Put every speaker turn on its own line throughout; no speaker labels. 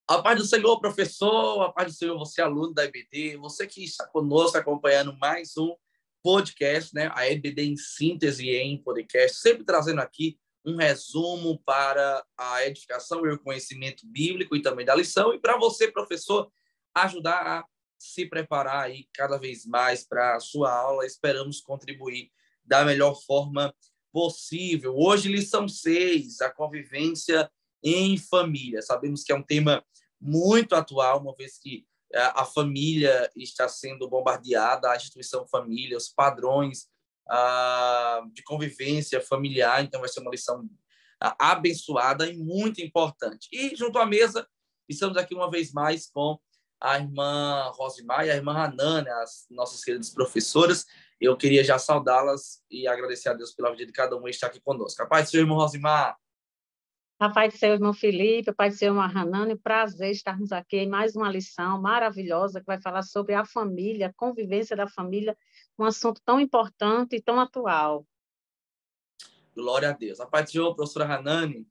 A paz do Senhor, professor, a paz do Senhor, você aluno da EBD, você que está conosco acompanhando mais um podcast, né? A EBD em síntese em podcast, sempre trazendo aqui um resumo para a edificação e o conhecimento bíblico e também da lição, e para você, professor, ajudar a se preparar aí cada vez mais para a sua aula. Esperamos contribuir da melhor forma possível. Hoje, lição 6, a convivência em família. Sabemos que é um tema muito atual, uma vez que a família está sendo bombardeada, a instituição família, os padrões de convivência familiar. Então, vai ser uma lição abençoada e muito importante. E, junto à mesa, estamos aqui uma vez mais com a irmã Rosimar e a irmã Hanane, as nossas queridas professoras. Eu queria já saudá-las e agradecer a Deus pela vida de cada um estar aqui conosco. A paz do Senhor, irmão Rosimar.
A paz do seu irmão Felipe, a paz do seu irmão Hanane, prazer estarmos aqui em mais uma lição maravilhosa que vai falar sobre a família, a convivência da família, um assunto tão importante e tão atual.
Glória a Deus. A paz do Senhor, professora Hanane.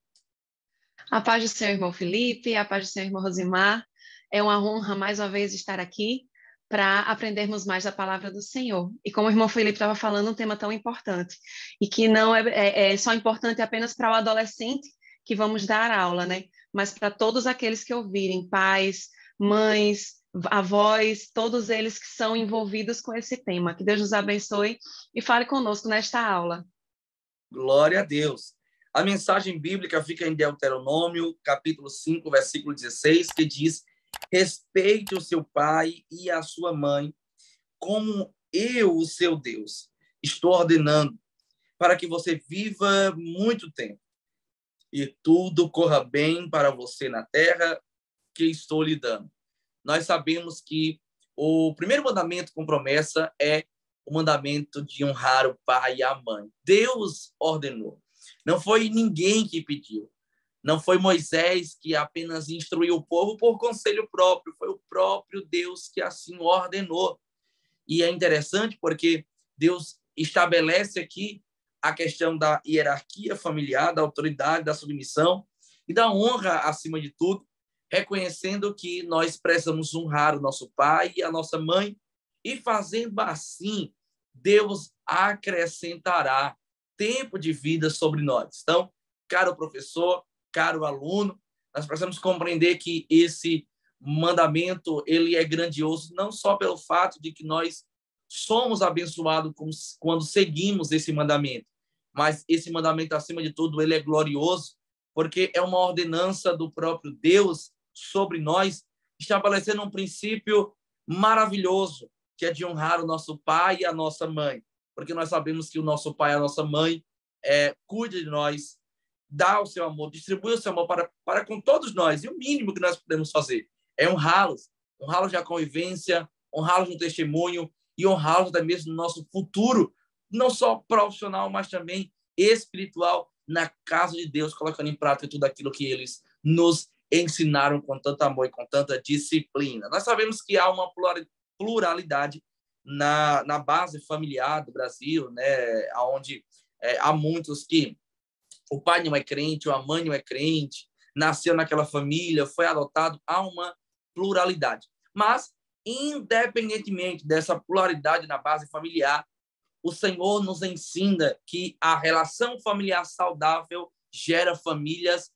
A paz do seu irmão Felipe, a paz do seu irmão Rosimar. É uma honra mais uma vez estar aqui para aprendermos mais da palavra do Senhor. E como o irmão Felipe estava falando, um tema tão importante, e que não é só importante apenas para o adolescente que vamos dar aula, né? Mas para todos aqueles que ouvirem, pais, mães, avós, todos eles que são envolvidos com esse tema. Que Deus nos abençoe e fale conosco nesta aula.
Glória a Deus. A mensagem bíblica fica em Deuteronômio, capítulo 5, versículo 16, que diz: respeite o seu pai e a sua mãe, como eu, o seu Deus, estou ordenando, para que você viva muito tempo e tudo corra bem para você na terra que estou lhe dando. Nós sabemos que o primeiro mandamento com promessa é o mandamento de honrar o pai e a mãe. Deus ordenou. Não foi ninguém que pediu. Não foi Moisés que apenas instruiu o povo por conselho próprio. Foi o próprio Deus que assim ordenou. E é interessante porque Deus estabelece aqui a questão da hierarquia familiar, da autoridade, da submissão e da honra acima de tudo, reconhecendo que nós precisamos honrar o nosso pai e a nossa mãe, e fazendo assim, Deus acrescentará tempo de vida sobre nós. Então, caro professor, caro aluno, nós precisamos compreender que esse mandamento ele é grandioso, não só pelo fato de que nós somos abençoados quando seguimos esse mandamento, mas esse mandamento, acima de tudo, ele é glorioso, porque é uma ordenança do próprio Deus sobre nós, estabelecendo um princípio maravilhoso, que é de honrar o nosso pai e a nossa mãe, porque nós sabemos que o nosso pai e a nossa mãe cuida de nós, dá o seu amor, distribui o seu amor para com todos nós, e o mínimo que nós podemos fazer é honrá-los na convivência, honrá-los no testemunho e honrá-los até mesmo no nosso futuro, não só profissional, mas também espiritual, na casa de Deus, colocando em prática tudo aquilo que eles nos ensinaram com tanto amor e com tanta disciplina. Nós sabemos que há uma pluralidade na base familiar do Brasil, né, onde há muitos que o pai não é crente, ou a mãe não é crente, nasceu naquela família, foi adotado, há uma pluralidade. Mas, independentemente dessa pluralidade na base familiar, o Senhor nos ensina que a relação familiar saudável gera famílias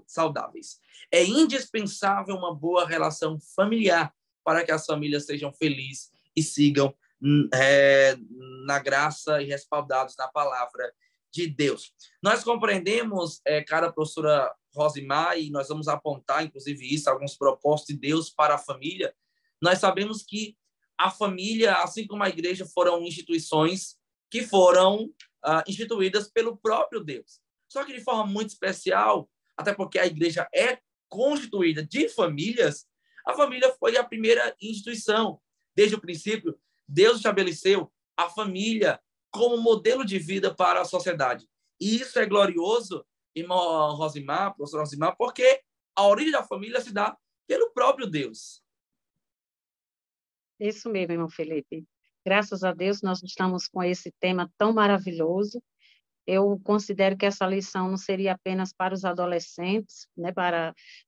saudáveis. É indispensável uma boa relação familiar para que as famílias sejam felizes e sigam na graça e respaldados na palavra de Deus. Nós compreendemos, cara professora Rosimar, e nós vamos apontar, inclusive, isso, alguns propósitos de Deus para a família. Nós sabemos que a família, assim como a igreja, foram instituições que foram instituídas pelo próprio Deus. Só que de forma muito especial, até porque a igreja é constituída de famílias, a família foi a primeira instituição. Desde o princípio, Deus estabeleceu a família como modelo de vida para a sociedade. E isso é glorioso, irmã Rosimar, professora Rosimar, porque a origem da família se dá pelo próprio Deus.
Isso mesmo, irmão Felipe. Graças a Deus, nós estamos com esse tema tão maravilhoso, eu considero que essa lição não seria apenas para os adolescentes, né,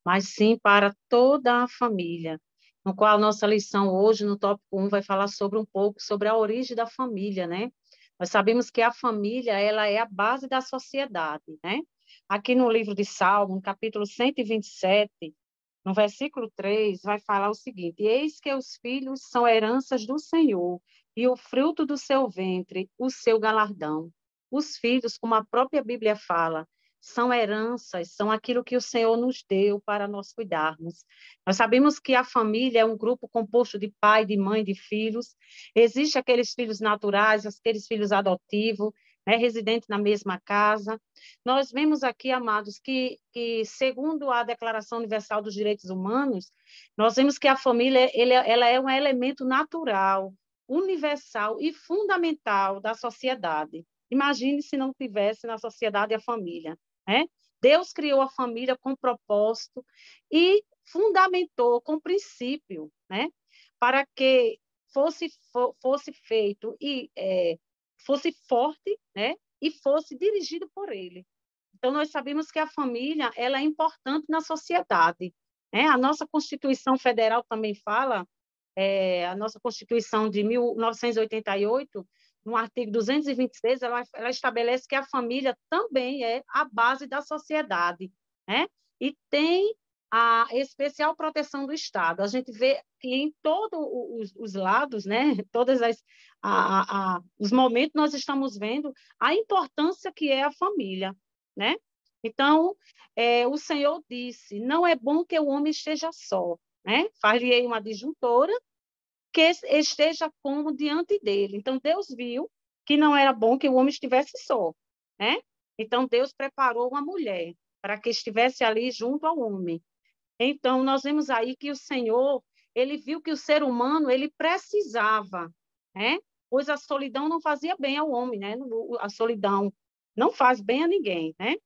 mas sim para toda a família, no qual nossa lição hoje, no tópico 1, vai falar sobre um pouco sobre a origem da família, né? Nós sabemos que a família, ela é a base da sociedade, né? Aqui no livro de Salmo, no capítulo 127, no versículo 3, vai falar o seguinte: eis que os filhos são heranças do Senhor, e o fruto do seu ventre, o seu galardão. Os filhos, como a própria Bíblia fala, são heranças, são aquilo que o Senhor nos deu para nós cuidarmos. Nós sabemos que a família é um grupo composto de pai, de mãe, de filhos. Existem aqueles filhos naturais, aqueles filhos adotivos, né, residentes na mesma casa. Nós vemos aqui, amados, que segundo a Declaração Universal dos Direitos Humanos, nós vemos que a família ela é um elemento natural, universal e fundamental da sociedade. Imagine se não tivesse na sociedade a família, né? Deus criou a família com propósito e fundamentou com princípio, né? Para que fosse feito e fosse forte, né? E fosse dirigido por ele. Então, nós sabemos que a família ela é importante na sociedade, né? A nossa Constituição Federal também fala, a nossa Constituição de 1988, no artigo 226, ela estabelece que a família também é a base da sociedade, né? E tem a especial proteção do Estado. A gente vê que em todos os lados, né? Os momentos, nós estamos vendo a importância que é a família, né? Então, o Senhor disse, não é bom que o homem esteja só, né? Far-lhe-ei uma disjuntora que esteja como diante dele. Então, Deus viu que não era bom que o homem estivesse só, né? Então, Deus preparou uma mulher para que estivesse ali junto ao homem. Então, nós vemos aí que o Senhor, ele viu que o ser humano, ele precisava, né? Pois a solidão não fazia bem ao homem, né? A solidão não faz bem a ninguém, né?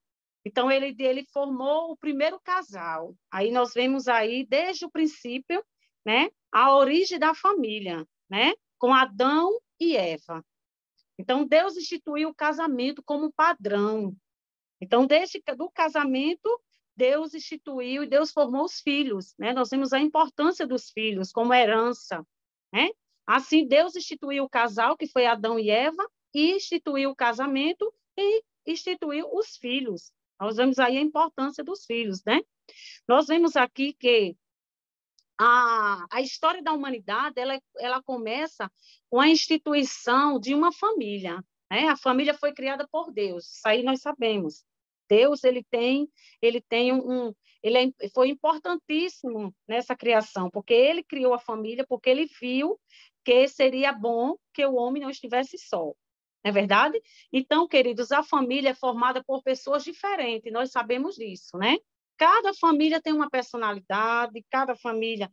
Então, ele formou o primeiro casal. Aí nós vemos aí, desde o princípio, né, a origem da família, né, com Adão e Eva. Então, Deus instituiu o casamento como padrão. Então, desde do casamento, Deus instituiu e Deus formou os filhos, né? Nós vemos a importância dos filhos como herança, né? Assim, Deus instituiu o casal, que foi Adão e Eva, e instituiu o casamento e instituiu os filhos. Nós vemos aí a importância dos filhos, né? Nós vemos aqui que a história da humanidade ela começa com a instituição de uma família, né? A família foi criada por Deus, isso aí nós sabemos. Deus foi importantíssimo nessa criação, porque ele criou a família, porque ele viu que seria bom que o homem não estivesse só. Não é verdade? Então, queridos, a família é formada por pessoas diferentes, nós sabemos disso, né? Cada família tem uma personalidade, cada família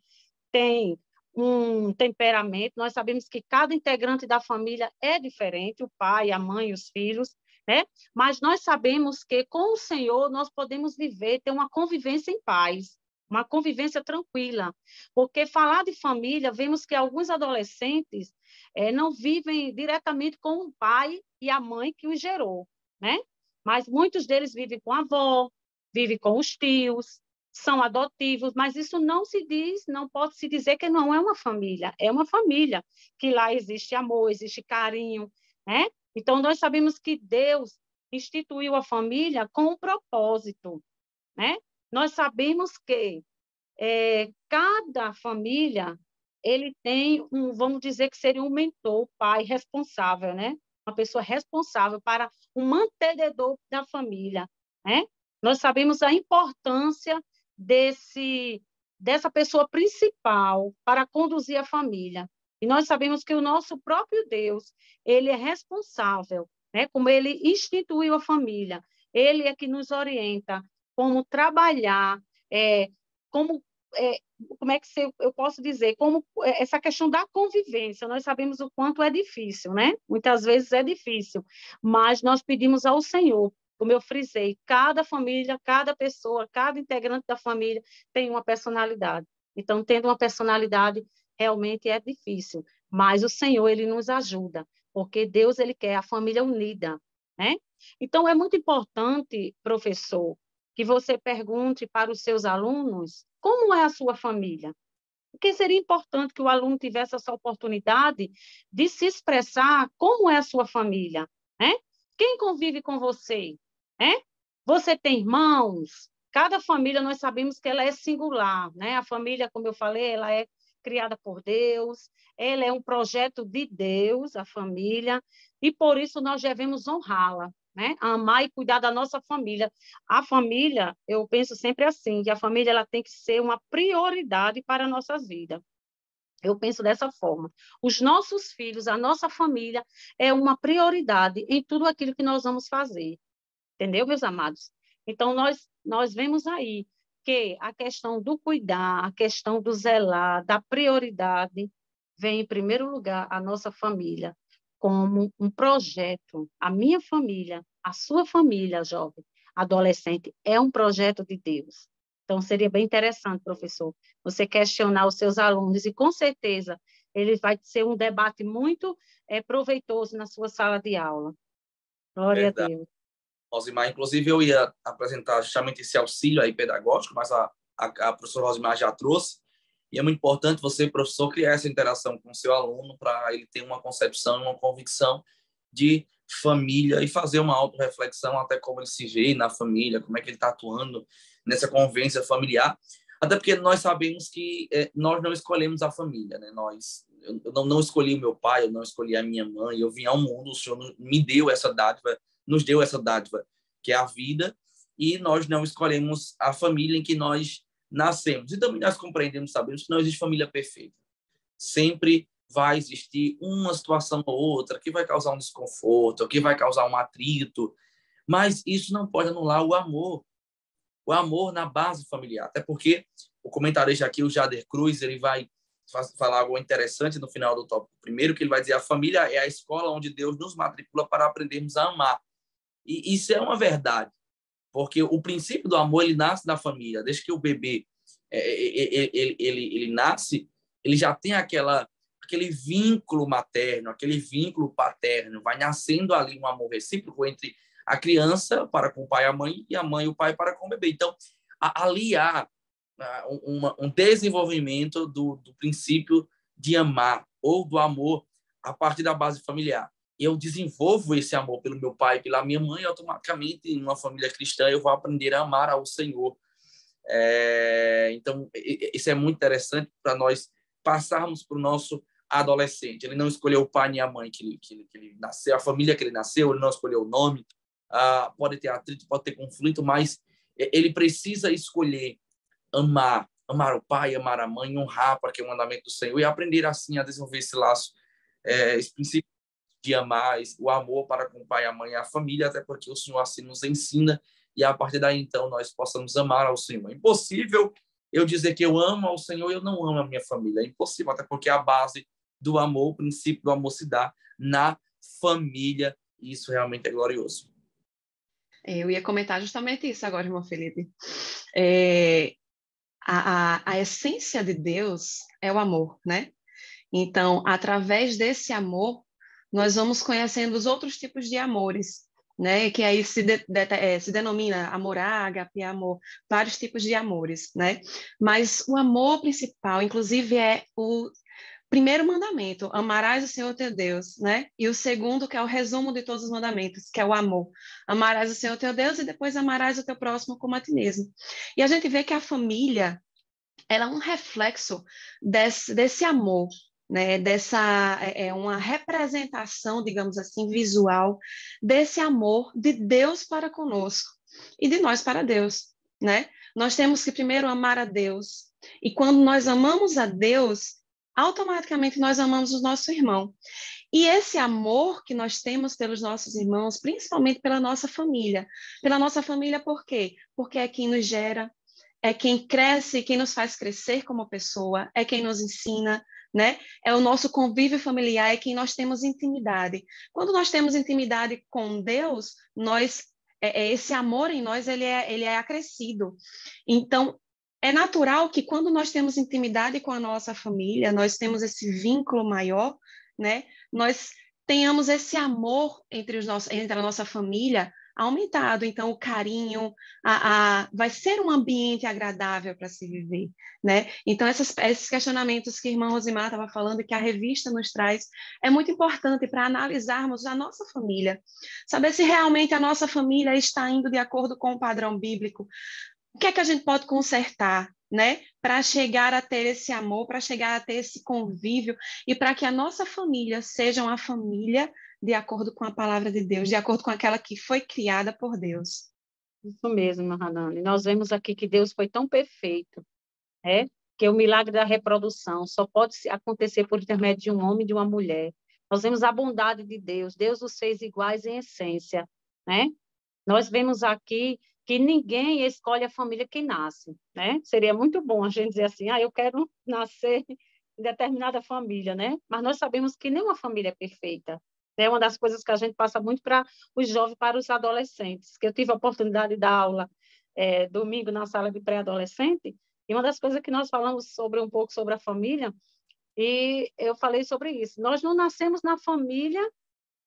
tem um temperamento. Nós sabemos que cada integrante da família é diferente, o pai, a mãe, os filhos, né? Mas nós sabemos que com o Senhor nós podemos viver, ter uma convivência em paz, uma convivência tranquila. Porque falar de família, vemos que alguns adolescentes não vivem diretamente com o pai e a mãe que os gerou, né? Mas muitos deles vivem com a avó, vivem com os tios, são adotivos, mas isso não se diz, não pode se dizer que não é uma família, que lá existe amor, existe carinho, né? Então, nós sabemos que Deus instituiu a família com um propósito, né? Nós sabemos que cada família, ele tem vamos dizer que seria um mentor, pai responsável, né? Uma pessoa responsável para o mantenedor da família, né? Nós sabemos a importância dessa pessoa principal para conduzir a família. E nós sabemos que o nosso próprio Deus, ele é responsável, né? Como ele instituiu a família, ele é que nos orienta como trabalhar, como como é que eu posso dizer, como essa questão da convivência, nós sabemos o quanto é difícil, né? Muitas vezes é difícil, mas nós pedimos ao Senhor, como eu frisei, cada família, cada pessoa, cada integrante da família tem uma personalidade. Então, tendo uma personalidade, realmente é difícil, mas o Senhor, ele nos ajuda, porque Deus, ele quer a família unida, né? Então, é muito importante, professor, que você pergunte para os seus alunos como é a sua família. Porque seria importante que o aluno tivesse essa oportunidade de se expressar como é a sua família, né? Quem convive com você, né? Você tem irmãos? Cada família, nós sabemos que ela é singular, né? A família, como eu falei, ela é criada por Deus, ela é um projeto de Deus, a família, e por isso nós devemos honrá-la, né? Amar e cuidar da nossa família. A família, eu penso sempre assim, que a família ela tem que ser uma prioridade para a nossa vida. Eu penso dessa forma. Os nossos filhos, a nossa família é uma prioridade em tudo aquilo que nós vamos fazer. Entendeu, meus amados? Então, nós vemos aí que a questão do cuidar, a questão do zelar, da prioridade, vem em primeiro lugar a nossa família, como um projeto. A minha família, a sua família, jovem, adolescente, é um projeto de Deus. Então, seria bem interessante, professor, você questionar os seus alunos, e com certeza ele vai ser um debate muito proveitoso na sua sala de aula. Glória a
Verdade,
Deus.
Rosimar. Inclusive, eu ia apresentar justamente esse auxílio aí pedagógico, mas a professora Rosimar já trouxe. E é muito importante você, professor, criar essa interação com o seu aluno para ele ter uma concepção, uma convicção de família e fazer uma autorreflexão até como ele se vê na família, como é que ele está atuando nessa convivência familiar. Até porque nós sabemos que nós não escolhemos a família, né? Eu não escolhi o meu pai, eu não escolhi a minha mãe, eu vim ao mundo, o Senhor me deu essa dádiva, nos deu essa dádiva, que é a vida, e nós não escolhemos a família em que nós nascemos. E também nós compreendemos, sabemos que não existe família perfeita. Sempre vai existir uma situação ou outra que vai causar um desconforto, que vai causar um atrito, mas isso não pode anular o amor na base familiar. Até porque o comentarista aqui, o Jader Cruz, ele vai falar algo interessante no final do tópico primeiro, que ele vai dizer: a família é a escola onde Deus nos matricula para aprendermos a amar. E isso é uma verdade, porque o princípio do amor ele nasce na família. Desde que o bebê ele nasce, ele já tem aquele vínculo materno, aquele vínculo paterno, vai nascendo ali um amor recíproco entre a criança para com o pai e a mãe e o pai para com o bebê. Então, ali há um desenvolvimento do princípio de amar ou do amor a partir da base familiar. Eu desenvolvo esse amor pelo meu pai, pela minha mãe, automaticamente, em uma família cristã, eu vou aprender a amar ao Senhor. Então, isso é muito interessante para nós passarmos para o nosso adolescente. Ele não escolheu o pai nem a mãe que ele nasceu, a família que ele nasceu, ele não escolheu o nome. Pode ter atrito, pode ter conflito, mas ele precisa escolher amar o pai, amar a mãe, honrar, porque é o mandamento do Senhor, e aprender assim a desenvolver esse laço, esse princípio de amar, o amor para com o pai, a mãe e a família, até porque o Senhor assim nos ensina, e a partir daí, então, nós possamos amar ao Senhor. É impossível eu dizer que eu amo ao Senhor e eu não amo a minha família. É impossível, até porque a base do amor, o princípio do amor se dá na família, e isso realmente é glorioso.
Eu ia comentar justamente isso agora, irmão Felipe. A essência de Deus é o amor, né? Então, através desse amor, nós vamos conhecendo os outros tipos de amores, né? Que aí se denomina amor ágape, amor, vários tipos de amores, né? Mas o amor principal, inclusive, é o primeiro mandamento: amarás o Senhor teu Deus, né? E o segundo, que é o resumo de todos os mandamentos, que é o amor. Amarás o Senhor teu Deus e depois amarás o teu próximo como a ti mesmo. E a gente vê que a família, ela é um reflexo desse amor, né? É uma representação, digamos assim, visual desse amor de Deus para conosco e de nós para Deus, né? Nós temos que primeiro amar a Deus, e quando nós amamos a Deus, automaticamente nós amamos o nosso irmão. E esse amor que nós temos pelos nossos irmãos, principalmente pela nossa família. Pela nossa família, por quê? Porque é quem nos gera, é quem cresce, quem nos faz crescer como pessoa, é quem nos ensina, né? É o nosso convívio familiar, é quem nós temos intimidade. Quando nós temos intimidade com Deus, esse amor em nós ele é acrescido. Então, é natural que quando nós temos intimidade com a nossa família, nós temos esse vínculo maior, né? Nós tenhamos esse amor entre a nossa família aumentado. Então, o carinho vai ser um ambiente agradável para se viver, né? Então, esses questionamentos que a irmã Rosimar estava falando e que a revista nos traz, é muito importante para analisarmos a nossa família, saber se realmente a nossa família está indo de acordo com o padrão bíblico. O que é que a gente pode consertar, né? Para chegar a ter esse amor, para chegar a ter esse convívio e para que a nossa família seja uma família de acordo com a palavra de Deus, de acordo com aquela que foi criada por Deus.
Isso mesmo, Hanani. Nós vemos aqui que Deus foi tão perfeito, que o milagre da reprodução só pode acontecer por intermédio de um homem e de uma mulher. Nós vemos a bondade de Deus, Deus os fez iguais em essência, né? Nós vemos aqui que ninguém escolhe a família que nasce, né? Seria muito bom a gente dizer assim, eu quero nascer em determinada família, né? Mas nós sabemos que nenhuma família é perfeita. É uma das coisas que a gente passa muito para os jovens, para os adolescentes, que eu tive a oportunidade de dar aula domingo na sala de pré-adolescente, e uma das coisas que nós falamos um pouco sobre a família, e eu falei sobre isso. Nós não nascemos na família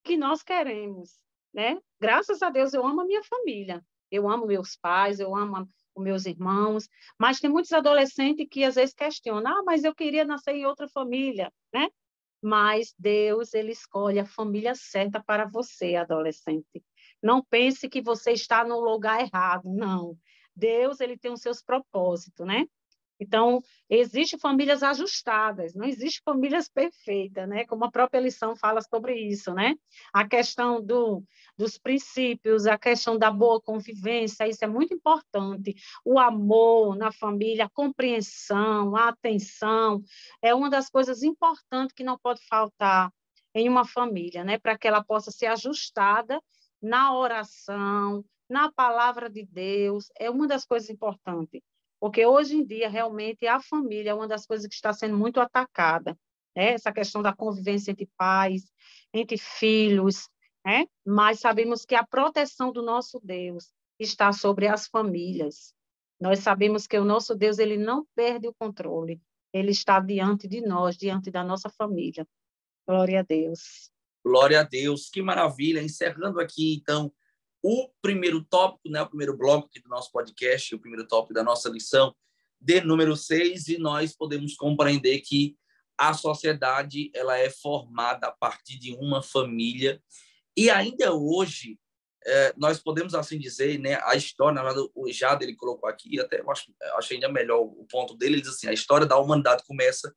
que nós queremos, né? Graças a Deus, eu amo a minha família. Eu amo meus pais, eu amo os meus irmãos, mas tem muitos adolescentes que às vezes questionam, mas eu queria nascer em outra família, né? Mas Deus, ele escolhe a família certa para você, adolescente. Não pense que você está no lugar errado, não. Deus, ele tem os seus propósitos, né? Então, existem famílias ajustadas, não existe famílias perfeitas, né? Como a própria lição fala sobre isso, né? A questão dos princípios, a questão da boa convivência, isso é muito importante. O amor na família, a compreensão, a atenção, é uma das coisas importantes que não pode faltar em uma família, né? Para que ela possa ser ajustada na oração, na palavra de Deus, é uma das coisas importantes. Porque hoje em dia, realmente, a família é uma das coisas que está sendo muito atacada, né? Essa questão da convivência entre pais, entre filhos, né? Mas sabemos que a proteção do nosso Deus está sobre as famílias. Nós sabemos que o nosso Deus, ele não perde o controle, ele está diante de nós, diante da nossa família. Glória a Deus.
Glória a Deus, que maravilha. Encerrando aqui, então, o primeiro tópico, né, o primeiro bloco aqui do nosso podcast, o primeiro tópico da nossa lição de número 6, e nós podemos compreender que a sociedade ela é formada a partir de uma família, e ainda hoje nós podemos assim dizer, né, a história, na verdade, o Jade ele colocou aqui, até eu achei ainda melhor o ponto dele, ele diz assim, a história da humanidade começa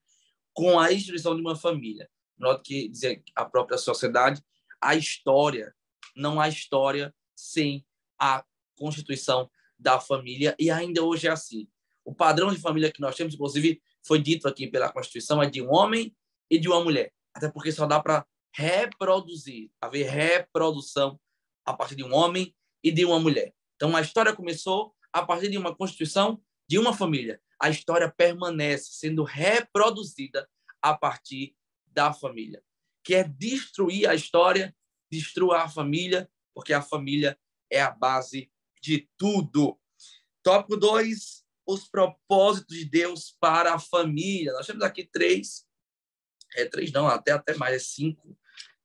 com a instituição de uma família, melhor do que dizer a própria sociedade, a história, não há história sem a constituição da família, e ainda hoje é assim. O padrão de família que nós temos, inclusive, foi dito aqui pela Constituição, é de um homem e de uma mulher, até porque só dá para reproduzir, haver reprodução a partir de um homem e de uma mulher. Então, a história começou a partir de uma constituição de uma família. A história permanece sendo reproduzida a partir da família. Quer destruir a história, destrua a família, porque a família é a base de tudo. Tópico 2, os propósitos de Deus para a família. Nós temos aqui 3 não, até mais, 5,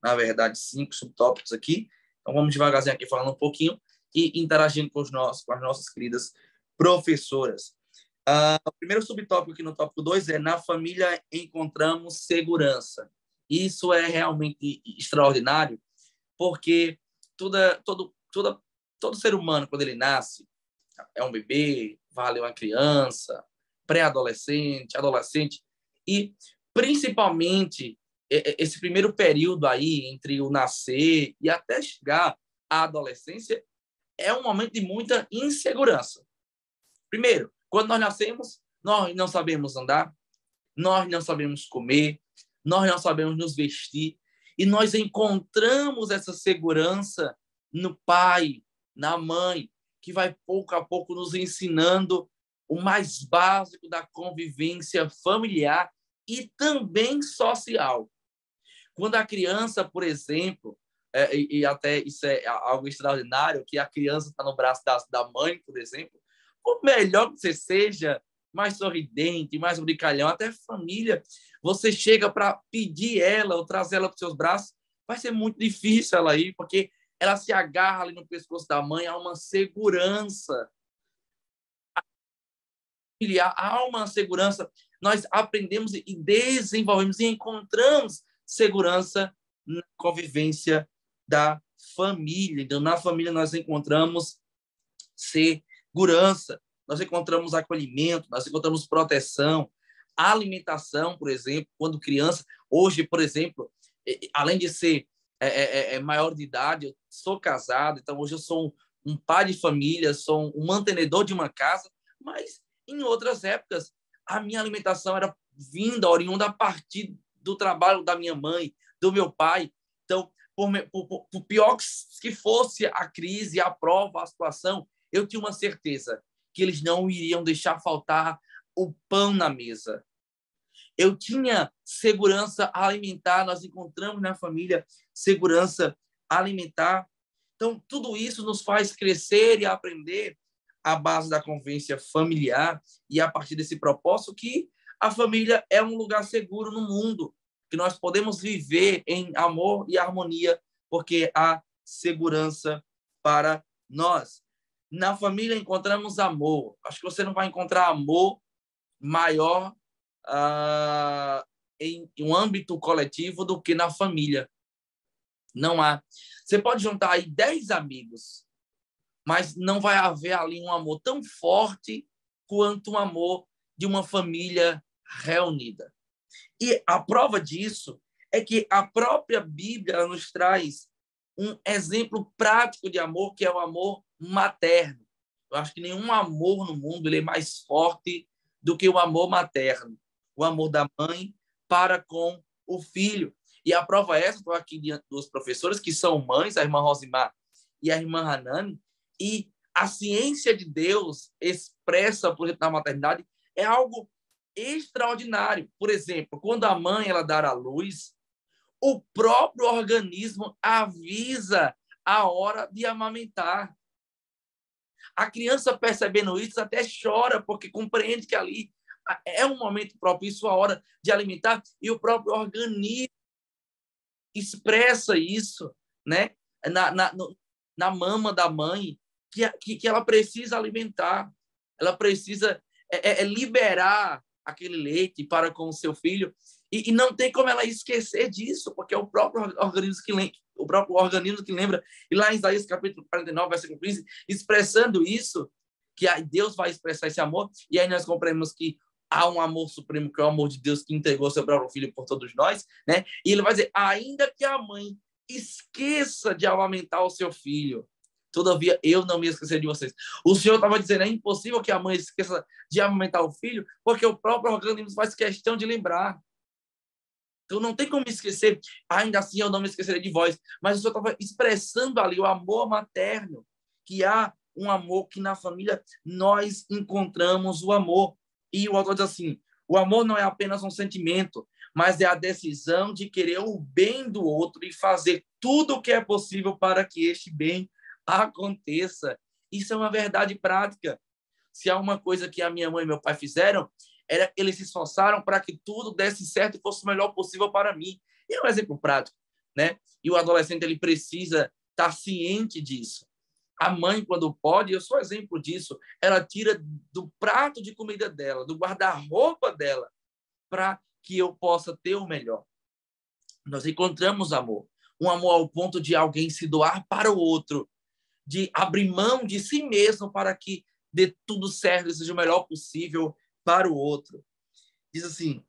na verdade, 5 subtópicos aqui. Então, vamos devagarzinho aqui falando um pouquinho e interagindo com as nossas queridas professoras. O primeiro subtópico aqui no tópico 2 é: na família encontramos segurança. Isso é realmente extraordinário, porque todo ser humano, quando ele nasce, é um bebê, vale uma criança, pré-adolescente, adolescente, e principalmente esse primeiro período aí, entre o nascer e até chegar à adolescência, é um momento de muita insegurança. Primeiro, quando nós nascemos, nós não sabemos andar, nós não sabemos comer, nós não sabemos nos vestir, e nós encontramos essa segurança no pai, na mãe, que vai pouco a pouco nos ensinando o mais básico da convivência familiar e também social. Quando a criança, por exemplo, e até isso é algo extraordinário, que a criança está no braço da mãe, por exemplo, por melhor que você seja, mais sorridente, mais brincalhão, até família, você chega para pedir ela ou trazer ela para os seus braços, vai ser muito difícil ela ir, porque ela se agarra ali no pescoço da mãe, há uma segurança. Há uma segurança. Nós aprendemos e desenvolvemos e encontramos segurança na convivência da família. Então, na família, nós encontramos segurança, nós encontramos acolhimento, nós encontramos proteção, alimentação, por exemplo, quando criança. Hoje, por exemplo, além de ser maior de idade, eu sou casado, então hoje eu sou um pai de família, sou um mantenedor de uma casa, mas em outras épocas a minha alimentação era oriunda a partir do trabalho da minha mãe, do meu pai. Então, por pior que fosse a crise, a prova, a situação, eu tinha uma certeza que eles não iriam deixar faltar o pão na mesa. Eu tinha segurança alimentar, nós encontramos na família segurança alimentar. Então, tudo isso nos faz crescer e aprender à base da convivência familiar e a partir desse propósito que a família é um lugar seguro no mundo, que nós podemos viver em amor e harmonia, porque há segurança para nós. Na família encontramos amor. Acho que você não vai encontrar amor maior em um âmbito coletivo do que na família. Não há. Você pode juntar aí 10 amigos, mas não vai haver ali um amor tão forte quanto o amor de uma família reunida. E a prova disso é que a própria Bíblia nos traz um exemplo prático de amor, que é o amor materno. Eu acho que nenhum amor no mundo ele é mais forte do que o amor materno, o amor da mãe para com o filho. E a prova é essa, estou aqui diante dos professores, que são mães, a irmã Rosimar e a irmã Hanani, e a ciência de Deus expressa, por exemplo, na maternidade, é algo extraordinário. Por exemplo, quando a mãe ela dá à luz, o próprio organismo avisa a hora de amamentar. A criança, percebendo isso, até chora, porque compreende que ali é um momento propício, a hora de alimentar, e o próprio organismo expressa isso, né? na mama da mãe, que ela precisa alimentar, ela precisa liberar aquele leite para com o seu filho, e não tem como ela esquecer disso, porque é o próprio organismo que lembra, e lá em Isaías capítulo 49, versículo 15, expressando isso, que Deus vai expressar esse amor, e aí nós compreendemos que há um amor supremo, que é o amor de Deus que entregou seu próprio filho por todos nós, né? E ele vai dizer, ainda que a mãe esqueça de amamentar o seu filho, todavia eu não me esquecer de vocês. O Senhor estava dizendo, é impossível que a mãe esqueça de amamentar o filho, porque o próprio organismo faz questão de lembrar. Então não tem como esquecer, ainda assim eu não me esquecerei de vós. Mas o Senhor estava expressando ali o amor materno, que há um amor que na família nós encontramos o amor. E o autor diz assim, o amor não é apenas um sentimento, mas é a decisão de querer o bem do outro e fazer tudo o que é possível para que este bem aconteça. Isso é uma verdade prática. Se há uma coisa que a minha mãe e meu pai fizeram, era eles se esforçaram para que tudo desse certo e fosse o melhor possível para mim. E é um exemplo prático, né? E o adolescente ele precisa estar ciente disso. A mãe, quando pode, eu sou exemplo disso, ela tira do prato de comida dela, do guarda-roupa dela, para que eu possa ter o melhor. Nós encontramos amor. Um amor ao ponto de alguém se doar para o outro, de abrir mão de si mesmo para que dê tudo certo e seja o melhor possível para o outro. Diz assim,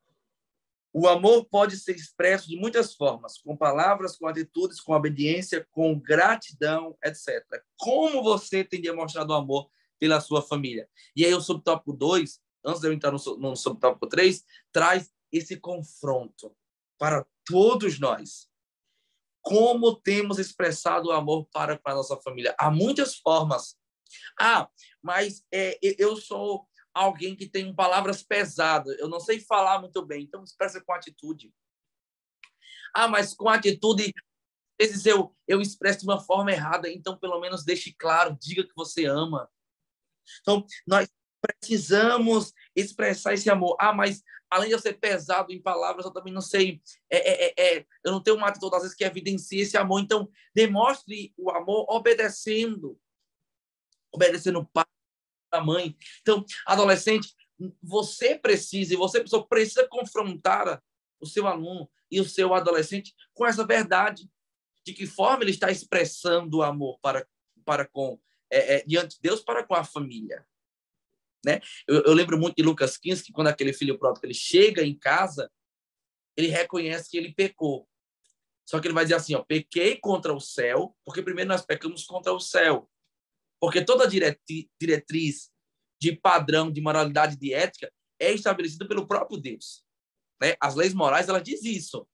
o amor pode ser expresso de muitas formas, com palavras, com atitudes, com obediência, com gratidão, etc. Como você tem demonstrado amor pela sua família? E aí o subtópico 2, antes de eu entrar no subtópico 3, traz esse confronto para todos nós. Como temos expressado o amor para a nossa família? Há muitas formas. Mas eu sou alguém que tem palavras pesadas, eu não sei falar muito bem, então expressa com atitude. Mas com atitude, às vezes eu expresso de uma forma errada, então pelo menos deixe claro, diga que você ama. Então, nós Precisamos expressar esse amor. Mas além de eu ser pesado em palavras, eu também não sei, eu não tenho uma atitude, às vezes, que evidencie esse amor. Então, demonstre o amor obedecendo o pai, a mãe. Então, adolescente, você pessoa, precisa confrontar o seu aluno e o seu adolescente com essa verdade. De que forma ele está expressando o amor para com diante de Deus, para com a família, né? Eu lembro muito de Lucas 15, que quando aquele filho pródigo ele chega em casa, ele reconhece que ele pecou. Só que ele vai dizer assim, pequei contra o céu, porque primeiro nós pecamos contra o céu. Porque toda diretriz de padrão, de moralidade, de ética, é estabelecida pelo próprio Deus, né? As leis morais, elas dizem isso.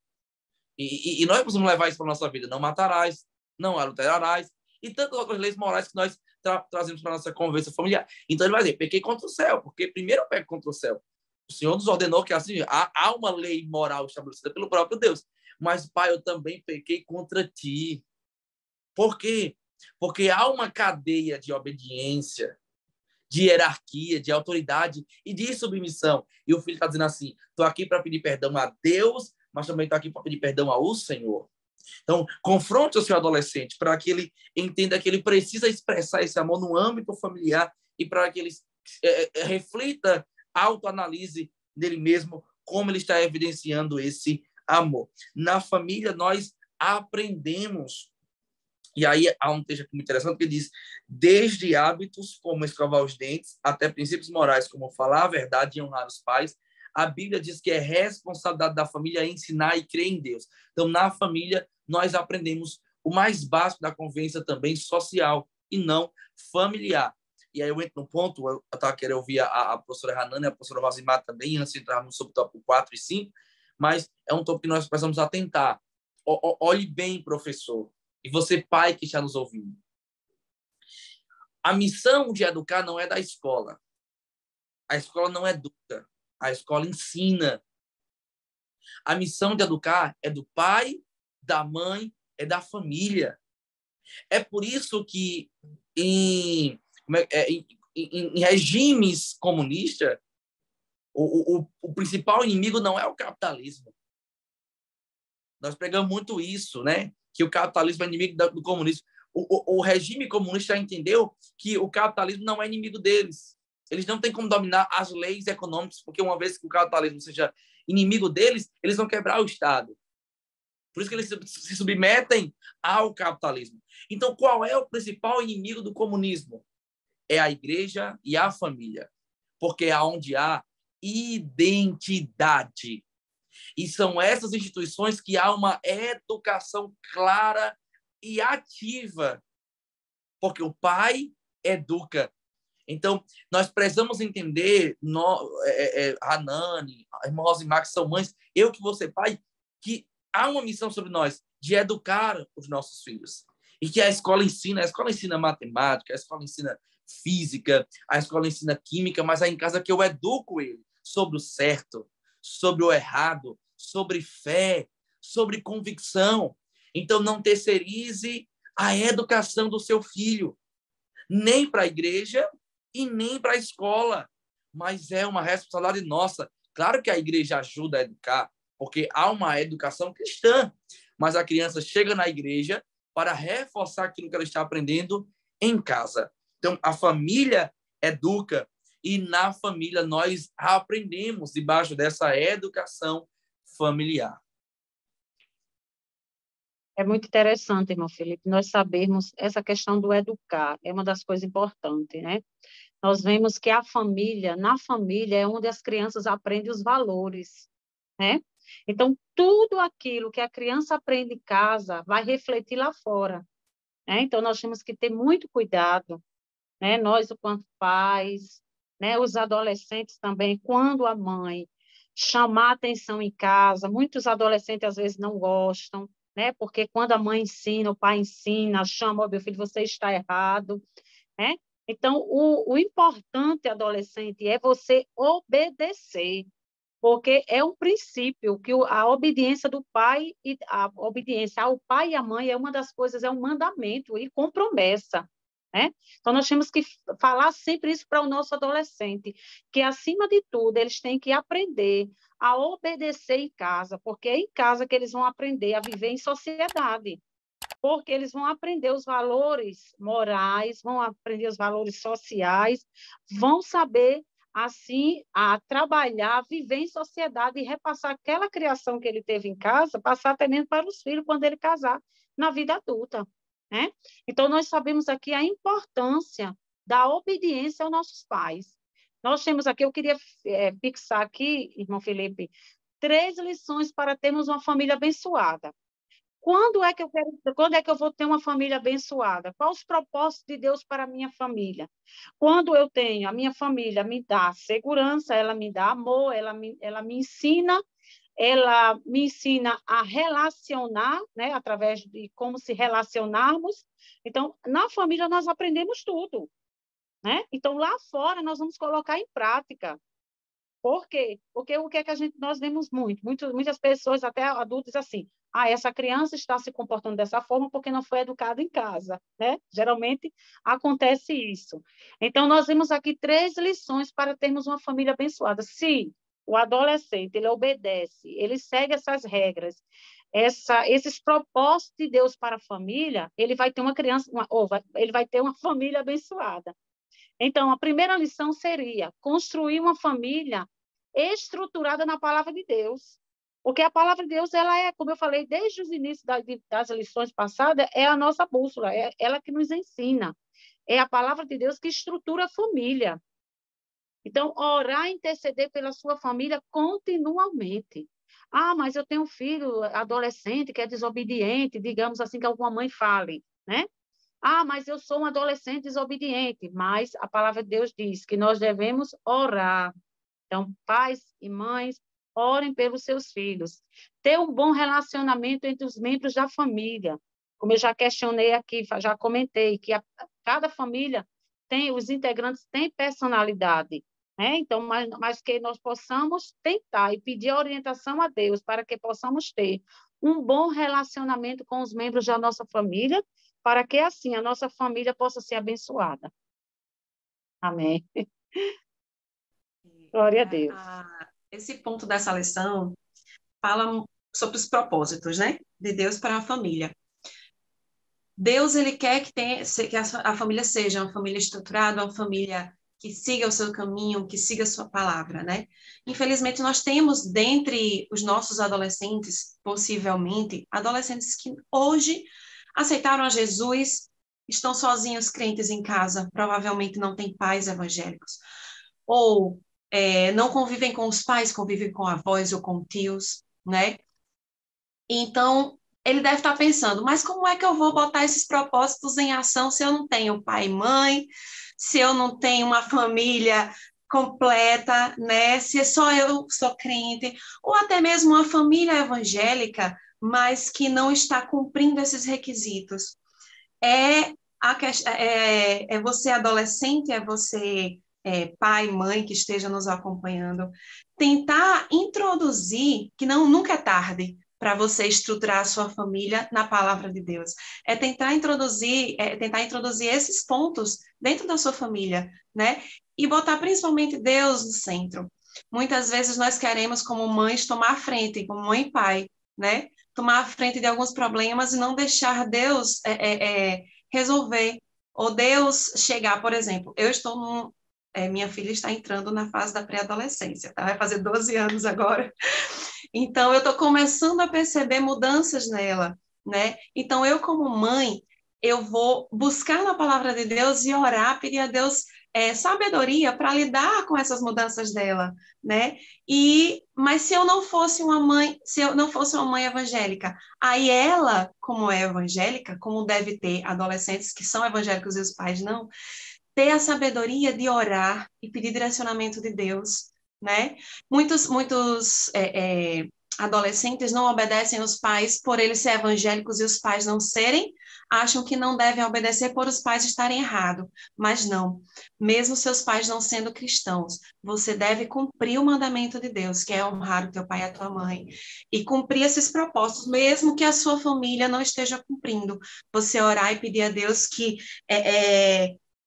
E nós precisamos levar isso para a nossa vida. Não matarás, não adulterarás, e tantas outras leis morais que nós trazemos para a nossa convivência familiar. Então ele vai dizer, pequei contra o céu, porque primeiro eu peco contra o céu. O Senhor nos ordenou que assim, há uma lei moral estabelecida pelo próprio Deus. Mas, Pai, eu também pequei contra ti. Por quê? Porque há uma cadeia de obediência, de hierarquia, de autoridade e de submissão. E o filho está dizendo assim, estou aqui para pedir perdão a Deus, mas também estou aqui para pedir perdão ao Senhor. Então, confronte o seu adolescente para que ele entenda que ele precisa expressar esse amor no âmbito familiar e para que ele reflita, autoanalise nele mesmo como ele está evidenciando esse amor. Na família, nós aprendemos. E aí há um texto aqui muito interessante que diz, desde hábitos como escovar os dentes, até princípios morais como falar a verdade e honrar os pais, a Bíblia diz que é responsabilidade da família ensinar e crer em Deus. Então, na família, nós aprendemos o mais básico da convivência também social e não familiar. E aí eu entro no ponto, eu estava querendo ouvir a professora Hanana e a professora Rosimar também, antes de entrarmos sobre o tópico 4 e 5, mas é um tópico que nós precisamos atentar. Olhe bem, professor, e você, pai, que está nos ouvindo. A missão de educar não é da escola. A escola não educa. A escola ensina. A missão de educar é do pai, da mãe, é da família. É por isso que em regimes comunistas, o principal inimigo não é o capitalismo. Nós pregamos muito isso, né? Que o capitalismo é inimigo do comunismo. O regime comunista já entendeu que o capitalismo não é inimigo deles. Eles não têm como dominar as leis econômicas, porque uma vez que o capitalismo seja inimigo deles, eles vão quebrar o Estado. Por isso que eles se submetem ao capitalismo. Então, qual é o principal inimigo do comunismo? É a igreja e a família. Porque é onde há identidade. E são essas instituições que há uma educação clara e ativa. Porque o pai educa. Então, nós precisamos entender, Hanani, a irmã Rosimar, que são mães, eu que vou ser pai, que há uma missão sobre nós de educar os nossos filhos. E que a escola ensina matemática, a escola ensina física, a escola ensina química, mas é em casa que eu educo ele sobre o certo, sobre o errado, sobre fé, sobre convicção. Então, não terceirize a educação do seu filho, nem para a igreja e nem para a escola, mas é uma responsabilidade nossa. Claro que a igreja ajuda a educar, porque há uma educação cristã, mas a criança chega na igreja para reforçar aquilo que ela está aprendendo em casa. Então, a família educa, e na família nós aprendemos debaixo dessa educação familiar.
É muito interessante, irmão Felipe, nós sabermos essa questão do educar, é uma das coisas importantes, né? Nós vemos que na família é onde as crianças aprendem os valores, né? Então, tudo aquilo que a criança aprende em casa vai refletir lá fora, né? Então, nós temos que ter muito cuidado, né? Nós, enquanto pais, né? Os adolescentes também, quando a mãe chamar atenção em casa, muitos adolescentes às vezes não gostam, né? Porque quando a mãe ensina, o pai ensina, chama, meu filho, você está errado, né? Então, o importante, adolescente, é você obedecer, porque é um princípio que a obediência do pai e a obediência ao pai e à mãe é uma das coisas, é um mandamento e com promessa, né? Então, nós temos que falar sempre isso para o nosso adolescente, que, acima de tudo, eles têm que aprender a obedecer em casa, porque é em casa que eles vão aprender a viver em sociedade, porque eles vão aprender os valores morais, vão aprender os valores sociais, vão saber, assim, a trabalhar, viver em sociedade e repassar aquela criação que ele teve em casa, passar até mesmo para os filhos quando ele casar na vida adulta, né? Então, nós sabemos aqui a importância da obediência aos nossos pais. Nós temos aqui, eu queria fixar aqui, irmão Felipe, 3 lições para termos uma família abençoada. Quando é que eu vou ter uma família abençoada? Quais os propósitos de Deus para a minha família? Quando eu tenho, a minha família me dá segurança, ela me dá amor, ela me ensina a relacionar, né, através de como se relacionarmos. Então, na família nós aprendemos tudo, né? Então, lá fora nós vamos colocar em prática. Por quê? Porque o que é que nós vemos muitas pessoas, até adultos, assim, essa criança está se comportando dessa forma porque não foi educada em casa, né? Geralmente acontece isso. Então, nós vemos aqui 3 lições para termos uma família abençoada. Se o adolescente, ele obedece, ele segue essas regras, esses propósitos de Deus para a família, ele vai ter uma criança, ele vai ter uma família abençoada. Então, a primeira lição seria construir uma família estruturada na palavra de Deus. Porque a palavra de Deus, ela é, como eu falei desde os inícios das lições passadas, é a nossa bússola, é ela que nos ensina. É a palavra de Deus que estrutura a família. Então, orar e interceder pela sua família continuamente. Mas eu tenho um filho adolescente que é desobediente, digamos assim, que alguma mãe fale, né? Mas eu sou um adolescente desobediente. Mas a palavra de Deus diz que nós devemos orar. Então, pais e mães, orem pelos seus filhos. Ter um bom relacionamento entre os membros da família. Como eu já questionei aqui, já comentei, que cada família os integrantes têm personalidade, né? Então, mas que nós possamos tentar e pedir orientação a Deus para que possamos ter um bom relacionamento com os membros da nossa família, para que, assim, a nossa família possa ser abençoada. Amém. Glória a Deus.
Esse ponto dessa lição fala sobre os propósitos, né, de Deus para a família. Deus, ele quer que a família seja uma família estruturada, uma família que siga o seu caminho, que siga a sua palavra, né? Infelizmente, nós temos dentre os nossos adolescentes, possivelmente, adolescentes que hoje aceitaram a Jesus, estão sozinhos, crentes em casa, provavelmente não têm pais evangélicos, ou não convivem com os pais, convivem com avós ou com tios, né? Então, ele deve estar pensando, mas como é que eu vou botar esses propósitos em ação se eu não tenho pai e mãe, se eu não tenho uma família completa, né? Se só eu sou crente, ou até mesmo uma família evangélica, mas que não está cumprindo esses requisitos. É você adolescente, é você pai, mãe que esteja nos acompanhando, tentar introduzir, que nunca é tarde para você estruturar a sua família na palavra de Deus. É tentar introduzir esses pontos dentro da sua família, né? E botar principalmente Deus no centro. Muitas vezes nós queremos, como mães, tomar a frente, como mãe e pai, né? Tomar a frente de alguns problemas e não deixar Deus resolver, ou Deus chegar, por exemplo, minha filha está entrando na fase da pré-adolescência, tá? Vai fazer 12 anos agora, então eu estou começando a perceber mudanças nela, né? Então eu, como mãe, eu vou buscar na palavra de Deus e orar, pedir a Deus sabedoria para lidar com essas mudanças dela, né? Mas se eu não fosse uma mãe evangélica, aí ela, como é evangélica, como deve ter adolescentes que são evangélicos e os pais não, ter a sabedoria de orar e pedir direcionamento de Deus, né? Muitos adolescentes não obedecem os pais por eles serem evangélicos e os pais não serem, acham que não devem obedecer por os pais estarem errados. Mas não, mesmo seus pais não sendo cristãos, você deve cumprir o mandamento de Deus, que é honrar o teu pai e a tua mãe, e cumprir esses propósitos, mesmo que a sua família não esteja cumprindo. Você orar e pedir a Deus que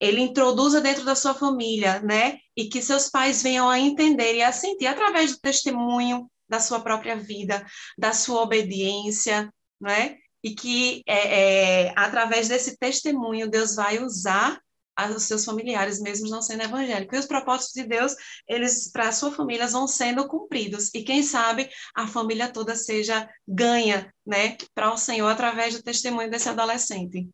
ele introduza dentro da sua família, né? E que seus pais venham a entender e a sentir através do testemunho da sua própria vida, da sua obediência, né? E que através desse testemunho Deus vai usar os seus familiares, mesmo não sendo evangélicos. E os propósitos de Deus, eles para a sua família vão sendo cumpridos. E quem sabe a família toda seja ganha, né, para o Senhor através do testemunho desse adolescente.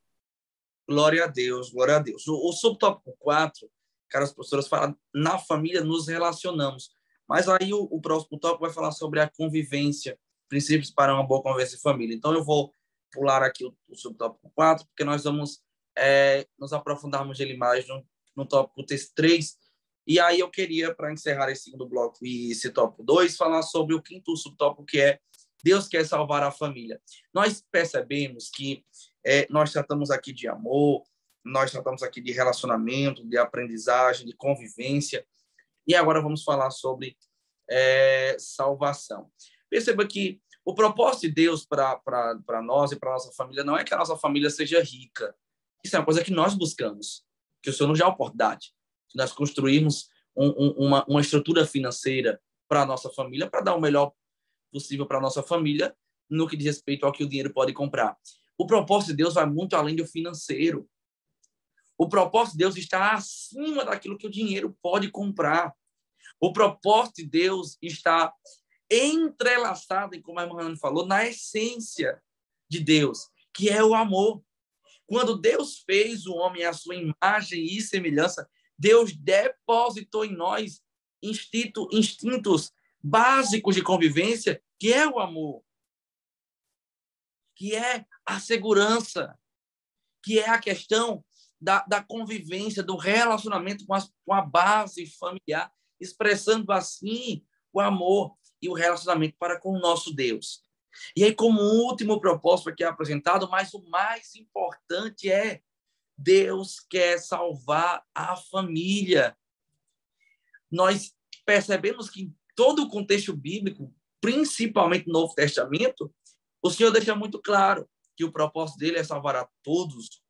Glória a Deus, glória a Deus. O subtópico 4, caras professoras, fala na família nos relacionamos. Mas aí o próximo tópico vai falar sobre a convivência, princípios para uma boa convivência em família. Então eu vou pular aqui o subtópico 4, porque nós vamos nos aprofundarmos nele mais no tópico 3. E aí eu queria, para encerrar esse segundo bloco e esse tópico 2, falar sobre o quinto subtópico, que é Deus quer salvar a família. Nós percebemos que nós tratamos aqui de amor, nós tratamos aqui de relacionamento, de aprendizagem, de convivência, e agora vamos falar sobre salvação. Perceba que o propósito de Deus para nós e para a nossa família não é que a nossa família seja rica. Isso é uma coisa que nós buscamos, que o Senhor nos dá a oportunidade de nós construirmos uma estrutura financeira para a nossa família, para dar o melhor possível para a nossa família no que diz respeito ao que o dinheiro pode comprar. O propósito de Deus vai muito além do financeiro. O propósito de Deus está acima daquilo que o dinheiro pode comprar. O propósito de Deus está entrelaçado, como a irmã Ana falou, na essência de Deus, que é o amor. Quando Deus fez o homem à sua imagem e semelhança, Deus depositou em nós instintos básicos de convivência, que é o amor, que é a segurança, que é a questão da convivência, do relacionamento com a base familiar, expressando assim o amor e o relacionamento para com o nosso Deus. E aí, como último propósito aqui apresentado, mas o mais importante é Deus quer salvar a família. Nós percebemos que em todo o contexto bíblico, principalmente no Novo Testamento, o Senhor deixa muito claro que o propósito dele é salvar a todos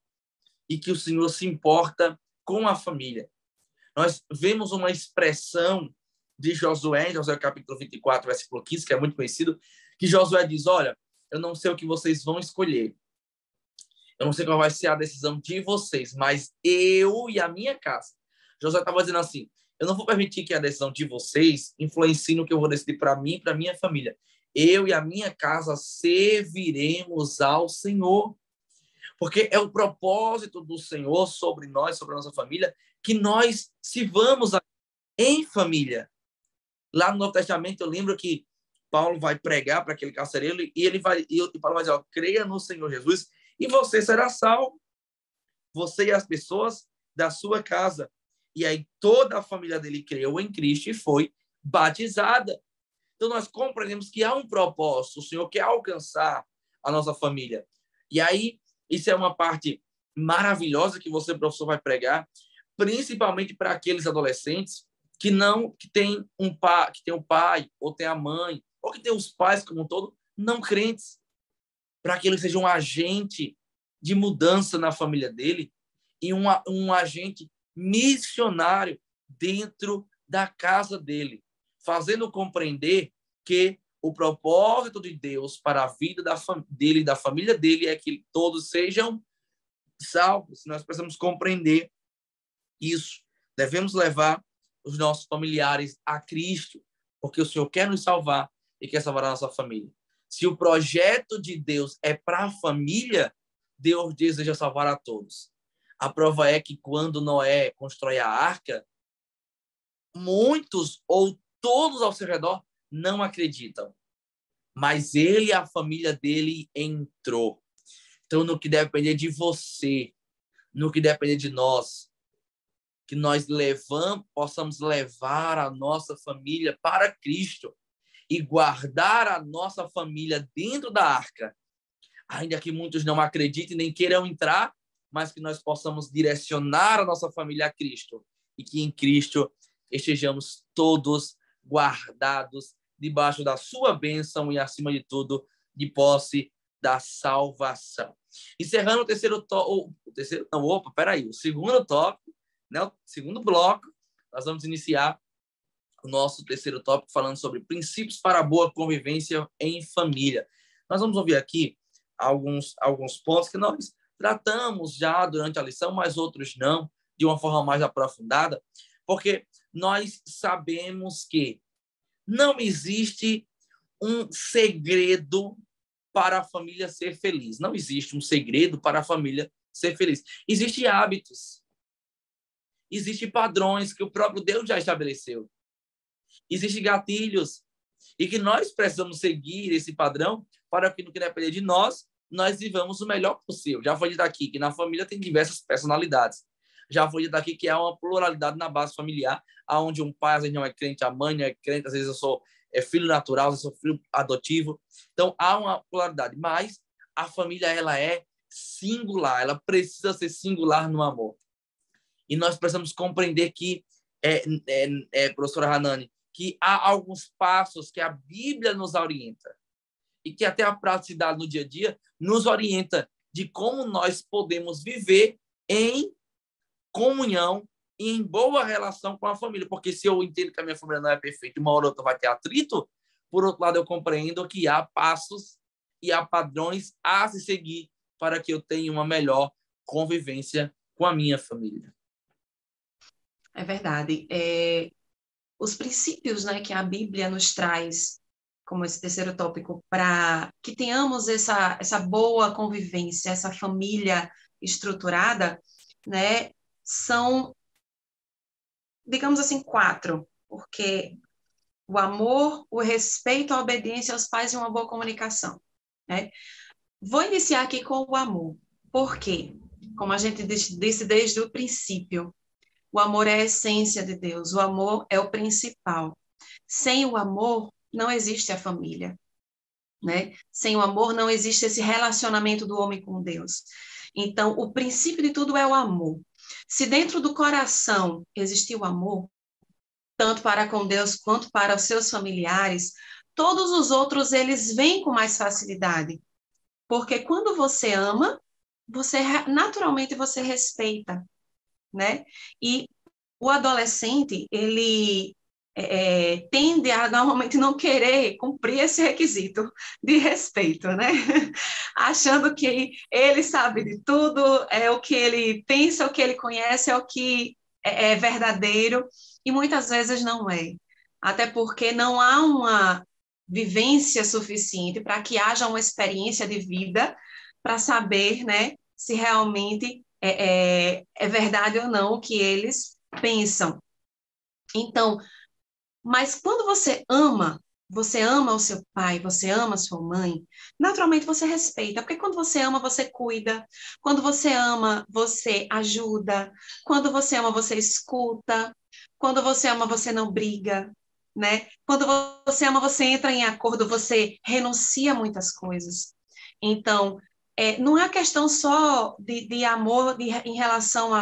e que o Senhor se importa com a família. Nós vemos uma expressão de Josué capítulo 24, versículo 15, que é muito conhecido, que Josué diz, olha, eu não sei o que vocês vão escolher, eu não sei qual vai ser a decisão de vocês, mas eu e a minha casa. Josué estava dizendo assim, eu não vou permitir que a decisão de vocês influencie no que eu vou decidir para mim e para minha família. Eu e a minha casa serviremos ao Senhor. Porque é o propósito do Senhor sobre nós, sobre a nossa família, que nós sirvamos em família. Lá no Novo Testamento, eu lembro que Paulo vai pregar para aquele carcereiro e Paulo vai dizer, ó, creia no Senhor Jesus e você será salvo. Você e as pessoas da sua casa. E aí toda a família dele creu em Cristo e foi batizada. Então nós compreendemos que há um propósito, o Senhor quer alcançar a nossa família. E aí, isso é uma parte maravilhosa que você, professor, vai pregar, principalmente para aqueles adolescentes que tem um pai, ou tem a mãe, ou que tem os pais como um todo, não crentes, para que ele seja um agente de mudança na família dele e um agente missionário dentro da casa dele, fazendo compreender que o propósito de Deus para a vida dele e da família dele é que todos sejam salvos. Nós precisamos compreender isso. Devemos levar os nossos familiares a Cristo, porque o Senhor quer nos salvar e quer salvar a nossa família. Se o projeto de Deus é para a família, Deus deseja salvar a todos. A prova é que quando Noé constrói a arca, muitos ou todos ao seu redor não acreditam. Mas ele e a família dele entrou. Então, no que depender de você, no que depender de nós, que nós possamos levar a nossa família para Cristo e guardar a nossa família dentro da arca, ainda que muitos não acreditem nem queiram entrar, mas que nós possamos direcionar a nossa família a Cristo e que em Cristo estejamos todos guardados debaixo da sua bênção e, acima de tudo, de posse da salvação. Encerrando o segundo tópico, né? O segundo bloco, nós vamos iniciar o nosso terceiro tópico falando sobre princípios para a boa convivência em família. Nós vamos ouvir aqui alguns pontos que nós tratamos já durante a lição, mas outros não, de uma forma mais aprofundada, porque nós sabemos que não existe um segredo para a família ser feliz. Não existe um segredo para a família ser feliz. Existem hábitos. Existem padrões que o próprio Deus já estabeleceu. Existem gatilhos. E que nós precisamos seguir esse padrão para que, no que depender de nós, nós vivamos o melhor possível. Já foi dito aqui que na família tem diversas personalidades. Já foi dito aqui que há uma pluralidade na base familiar, onde um pai às vezes não é crente, a mãe não é crente, às vezes eu sou filho natural, eu sou filho adotivo. Então, há uma pluralidade. Mas a família, ela é singular, ela precisa ser singular no amor. E nós precisamos compreender que, professora Hanani, que há alguns passos que a Bíblia nos orienta e que até a praticidade no dia a dia nos orienta de como nós podemos viver em comunhão e em boa relação com a família. Porque se eu entendo que a minha família não é perfeita, uma hora ou outra vai ter atrito, por outro lado, eu compreendo que há passos e há padrões a se seguir para que eu tenha uma melhor convivência com a minha família.
É verdade. Os princípios, né, que a Bíblia nos traz, como esse terceiro tópico, para que tenhamos essa boa convivência, essa família estruturada, né, são, digamos assim, 4, porque o amor, o respeito, a obediência aos pais e uma boa comunicação, né? Vou iniciar aqui com o amor. Por quê? Como a gente disse desde o princípio, o amor é a essência de Deus, o amor é o principal. Sem o amor, não existe a família, né? Sem o amor, não existe esse relacionamento do homem com Deus. Então, o princípio de tudo é o amor. Se dentro do coração existir o amor, tanto para com Deus quanto para os seus familiares, todos os outros, eles vêm com mais facilidade. Porque quando você ama, naturalmente você respeita, né? E o adolescente, ele tende a normalmente não querer cumprir esse requisito de respeito, né? Achando que ele sabe de tudo, é o que ele pensa, o que ele conhece, é o que é verdadeiro, e muitas vezes não é. Até porque não há uma vivência suficiente para que haja uma experiência de vida para saber, né, se realmente é verdade ou não o que eles pensam. Então, mas quando você ama o seu pai, você ama a sua mãe, naturalmente você respeita, porque quando você ama, você cuida, quando você ama, você ajuda, quando você ama, você escuta, quando você ama, você não briga, né? Quando você ama, você entra em acordo, você renuncia a muitas coisas. Então, não é questão só de amor em relação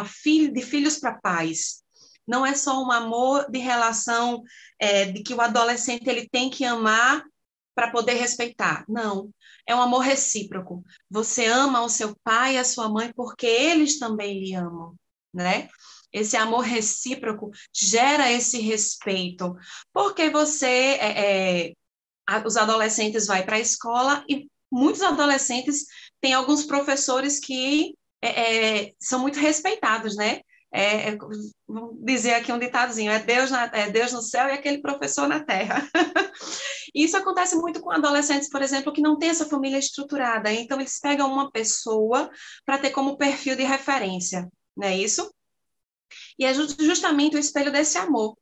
de filhos para pais. Não é só um amor de relação de que o adolescente ele tem que amar para poder respeitar. Não, é um amor recíproco. Você ama o seu pai e a sua mãe porque eles também lhe amam, né? Esse amor recíproco gera esse respeito, porque os adolescentes vão para a escola e muitos adolescentes têm alguns professores que são muito respeitados, né? Vamos dizer aqui um ditadozinho, é Deus no céu e aquele professor na terra. E isso acontece muito com adolescentes, por exemplo, que não têm essa família estruturada, então eles pegam uma pessoa para ter como perfil de referência, não é isso? E é justamente o espelho desse amor.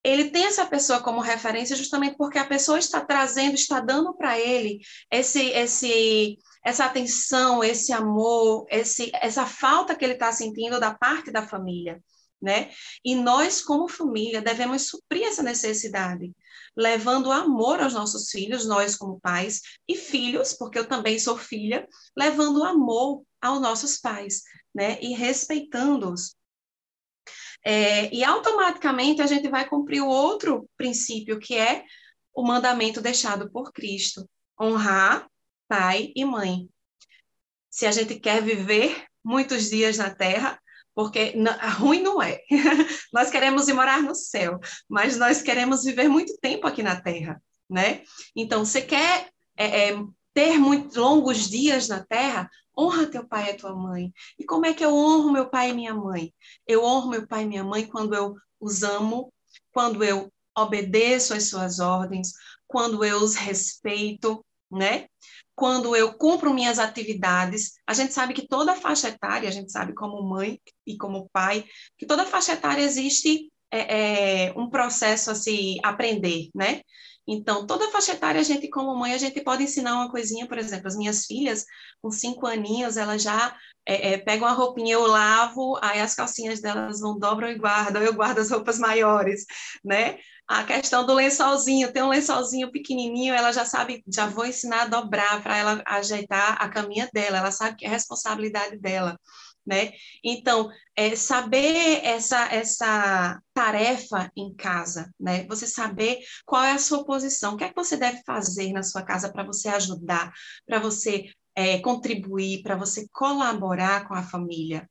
Ele tem essa pessoa como referência justamente porque a pessoa está trazendo, está dando para ele essa atenção, esse amor, essa falta que ele está sentindo da parte da família. né? E nós, como família, devemos suprir essa necessidade, levando amor aos nossos filhos, nós como pais, e filhos, porque eu também sou filha, levando amor aos nossos pais, né? E respeitando-os. E automaticamente a gente vai cumprir o outro princípio, que é o mandamento deixado por Cristo: honrar pai e mãe. Se a gente quer viver muitos dias na terra, porque ruim não é. Nós queremos ir morar no céu, mas nós queremos viver muito tempo aqui na terra, né? Então, você quer ter muitos longos dias na terra? Honra teu pai e a tua mãe. E como é que eu honro meu pai e minha mãe? Eu honro meu pai e minha mãe quando eu os amo, quando eu obedeço às suas ordens, quando eu os respeito, né? Quando eu cumpro minhas atividades. A gente sabe que toda faixa etária, a gente sabe como mãe e como pai, que toda faixa etária existe um processo a se aprender, né? Então, toda faixa etária, a gente, como mãe, a gente pode ensinar uma coisinha, por exemplo, as minhas filhas, com 5 aninhos, elas já pegam a roupinha, eu lavo, aí as calcinhas delas vão, dobram e guardam, eu guardo as roupas maiores, né? A questão do lençolzinho, tem um lençolzinho pequenininho, ela já sabe, já vou ensinar a dobrar para ela ajeitar a caminha dela, ela sabe que é responsabilidade dela, né? Então, saber essa tarefa em casa, né? Você saber qual é a sua posição, o que é que você deve fazer na sua casa para você ajudar, para você contribuir, para você colaborar com a família.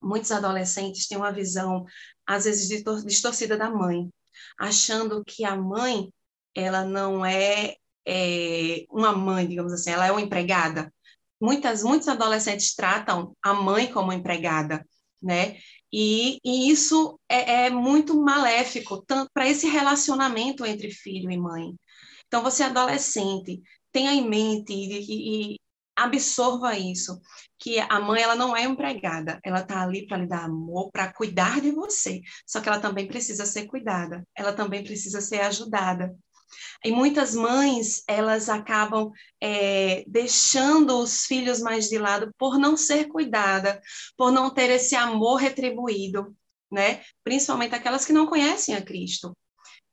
Muitos adolescentes têm uma visão, às vezes, distorcida da mãe, achando que a mãe, ela não uma mãe, digamos assim, ela é uma empregada. Muitos adolescentes tratam a mãe como empregada, né? E isso é muito maléfico, tanto para esse relacionamento entre filho e mãe. Então, você adolescente, tenha em mente e absorva isso, que a mãe, ela não é empregada, ela está ali para lhe dar amor, para cuidar de você, só que ela também precisa ser cuidada, ela também precisa ser ajudada. E muitas mães, elas acabam deixando os filhos mais de lado por não ser cuidada, por não ter esse amor retribuído, né? Principalmente aquelas que não conhecem a Cristo.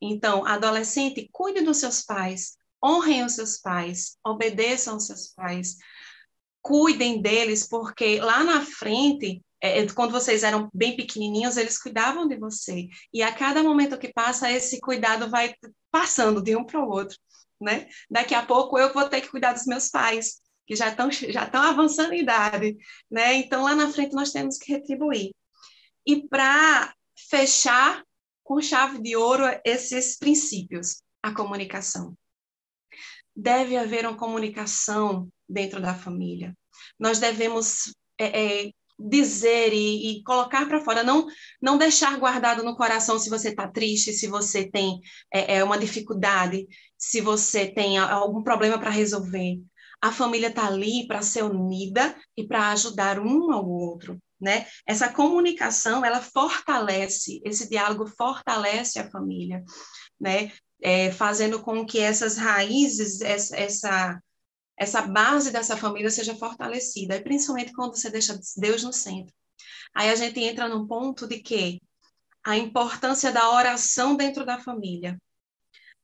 Então, adolescente, cuide dos seus pais, honrem os seus pais, obedeçam os seus pais, cuidem deles, porque lá na frente, quando vocês eram bem pequenininhos, eles cuidavam de você. E a cada momento que passa, esse cuidado vai passando de um para o outro, né? Daqui a pouco eu vou ter que cuidar dos meus pais, que já estão avançando em idade, né? Então, lá na frente, nós temos que retribuir. E para fechar com chave de ouro esses princípios, a comunicação. Deve haver uma comunicação dentro da família. Nós devemos dizer e colocar para fora, não deixar guardado no coração se você está triste, se você tem uma dificuldade, se você tem algum problema para resolver. A família está ali para ser unida e para ajudar um ao outro, né? Essa comunicação, ela fortalece, esse diálogo fortalece a família, né? Fazendo com que essas raízes, essa base dessa família seja fortalecida, e principalmente quando você deixa Deus no centro. Aí a gente entra num ponto de que a importância da oração dentro da família.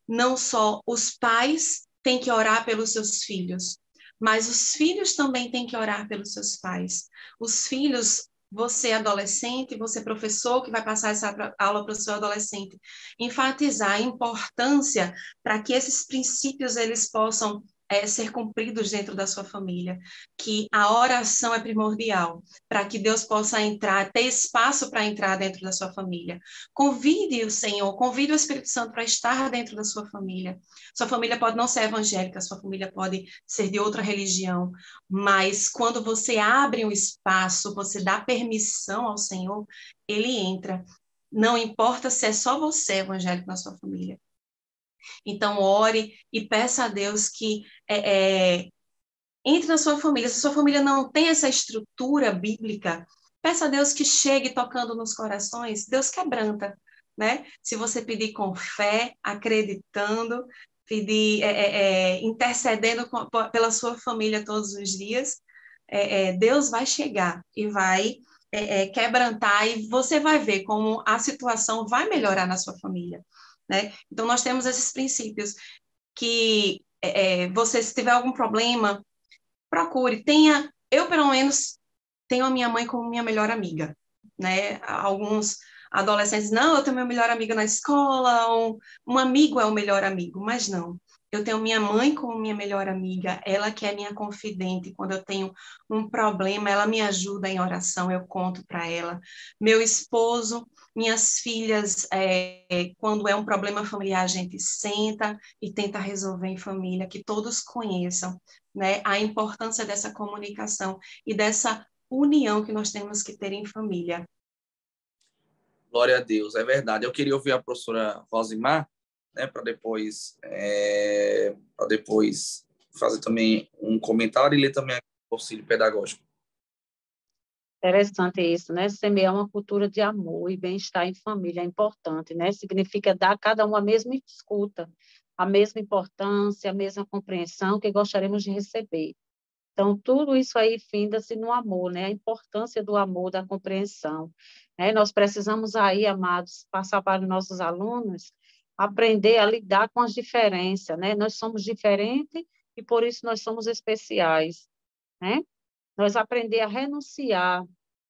Não só os pais têm que orar pelos seus filhos, mas os filhos também têm que orar pelos seus pais. Os filhos, você adolescente, você professor que vai passar essa aula para o seu adolescente, enfatizar a importância para que esses princípios eles possam ser cumpridos dentro da sua família, que a oração é primordial para que Deus possa entrar, ter espaço para entrar dentro da sua família. Convide o Senhor, convide o Espírito Santo para estar dentro da sua família. Sua família pode não ser evangélica, sua família pode ser de outra religião, mas quando você abre um espaço, você dá permissão ao Senhor, ele entra. Não importa se é só você evangélico na sua família. Então, ore e peça a Deus que entre na sua família. Se sua família não tem essa estrutura bíblica, peça a Deus que chegue tocando nos corações. Deus quebranta, né? Se você pedir com fé, acreditando, pedir, intercedendo pela sua família todos os dias, Deus vai chegar e vai quebrantar e você vai ver como a situação vai melhorar na sua família, né? Então, nós temos esses princípios que você, se tiver algum problema, procure. Eu, pelo menos, tenho a minha mãe como minha melhor amiga, né? Alguns adolescentes, não, eu tenho minha melhor amiga na escola, um amigo é o melhor amigo, mas não. Eu tenho minha mãe como minha melhor amiga, ela que é minha confidente. Quando eu tenho um problema, ela me ajuda em oração, eu conto para ela. Meu esposo, minhas filhas, quando é um problema familiar, a gente senta e tenta resolver em família, que todos conheçam, né, a importância dessa comunicação e dessa união que nós temos que ter em família.
Glória a Deus, é verdade. Eu queria ouvir a professora Rosimar, né, para depois fazer também um comentário e ler também o auxílio pedagógico.
Interessante isso, né? Semear uma cultura de amor e bem-estar em família é importante, né? Significa dar a cada um a mesma escuta, a mesma importância, a mesma compreensão que gostaríamos de receber. Então, tudo isso aí finda-se no amor, né? A importância do amor, da compreensão, né? Nós precisamos aí, amados, passar para os nossos alunos, aprender a lidar com as diferenças, né? Nós somos diferentes e por isso nós somos especiais, né? Nós aprender a renunciar,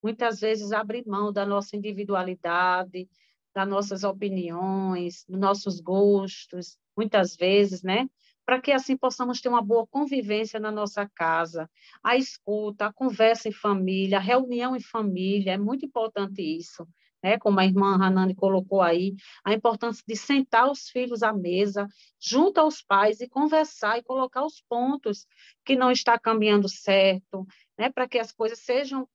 muitas vezes abrir mão da nossa individualidade, das nossas opiniões, dos nossos gostos, muitas vezes, né? Para que assim possamos ter uma boa convivência na nossa casa, a escuta, a conversa em família, a reunião em família, é muito importante isso, né? Como a irmã Hanani colocou aí, a importância de sentar os filhos à mesa, junto aos pais, e conversar e colocar os pontos que não está caminhando certo, né? Para que as coisas sejam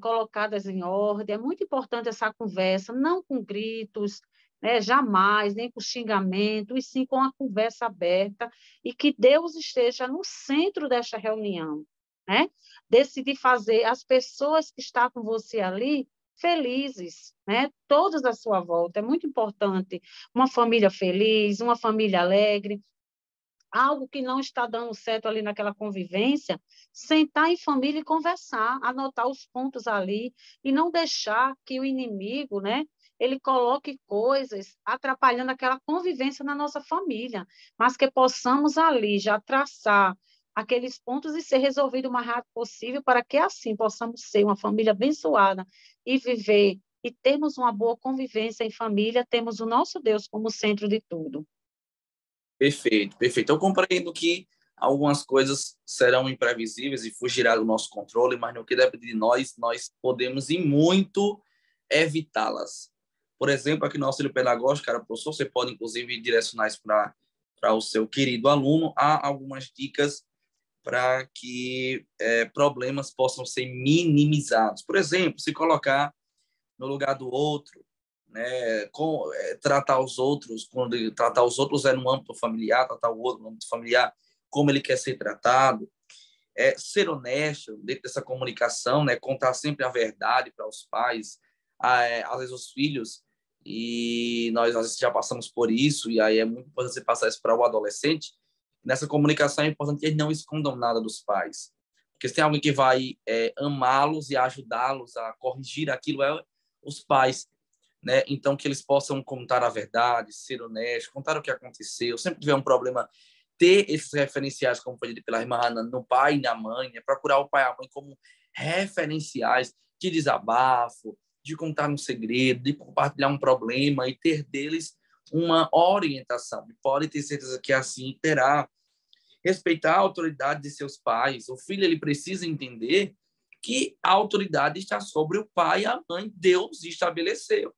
colocadas em ordem. É muito importante essa conversa, não com gritos, né? Jamais, nem com xingamento, e sim com a conversa aberta, e que Deus esteja no centro desta reunião, né? Decidir fazer as pessoas que estão com você ali felizes, né? Todas à sua volta. É muito importante uma família feliz, uma família alegre. Algo que não está dando certo ali naquela convivência, sentar em família e conversar, anotar os pontos ali e não deixar que o inimigo, né, ele coloque coisas atrapalhando aquela convivência na nossa família, mas que possamos ali já traçar aqueles pontos e ser resolvido o mais rápido possível para que assim possamos ser uma família abençoada e viver e termos uma boa convivência em família, temos o nosso Deus como centro de tudo.
Perfeito, perfeito. Eu compreendo que algumas coisas serão imprevisíveis e fugirá do nosso controle, mas no que depende de nós, nós podemos e muito evitá-las. Por exemplo, aqui no auxílio pedagógico, cara, professor, você pode inclusive direcionar isso para o seu querido aluno. Há algumas dicas para que problemas possam ser minimizados. Por exemplo, se colocar no lugar do outro, né? Tratar os outros, quando tratar os outros é no âmbito familiar, tratar o outro no âmbito familiar, como ele quer ser tratado, ser honesto dentro dessa comunicação, né? Contar sempre a verdade para os pais, às vezes os filhos, e nós às vezes já passamos por isso, e aí é muito importante você passar isso para o adolescente. Nessa comunicação é importante que eles não escondam nada dos pais, porque se tem alguém que vai amá-los e ajudá-los a corrigir aquilo, os pais, né? Então, que eles possam contar a verdade, ser honestos, contar o que aconteceu. Sempre que tiver um problema, ter esses referenciais, como foi dito pela irmã Ana, no pai e na mãe, procurar o pai e a mãe como referenciais de desabafo, de contar um segredo, de compartilhar um problema e ter deles uma orientação. E pode ter certeza que assim terá. Respeitar a autoridade de seus pais. O filho ele precisa entender que a autoridade está sobre o pai e a mãe. Deus estabeleceu.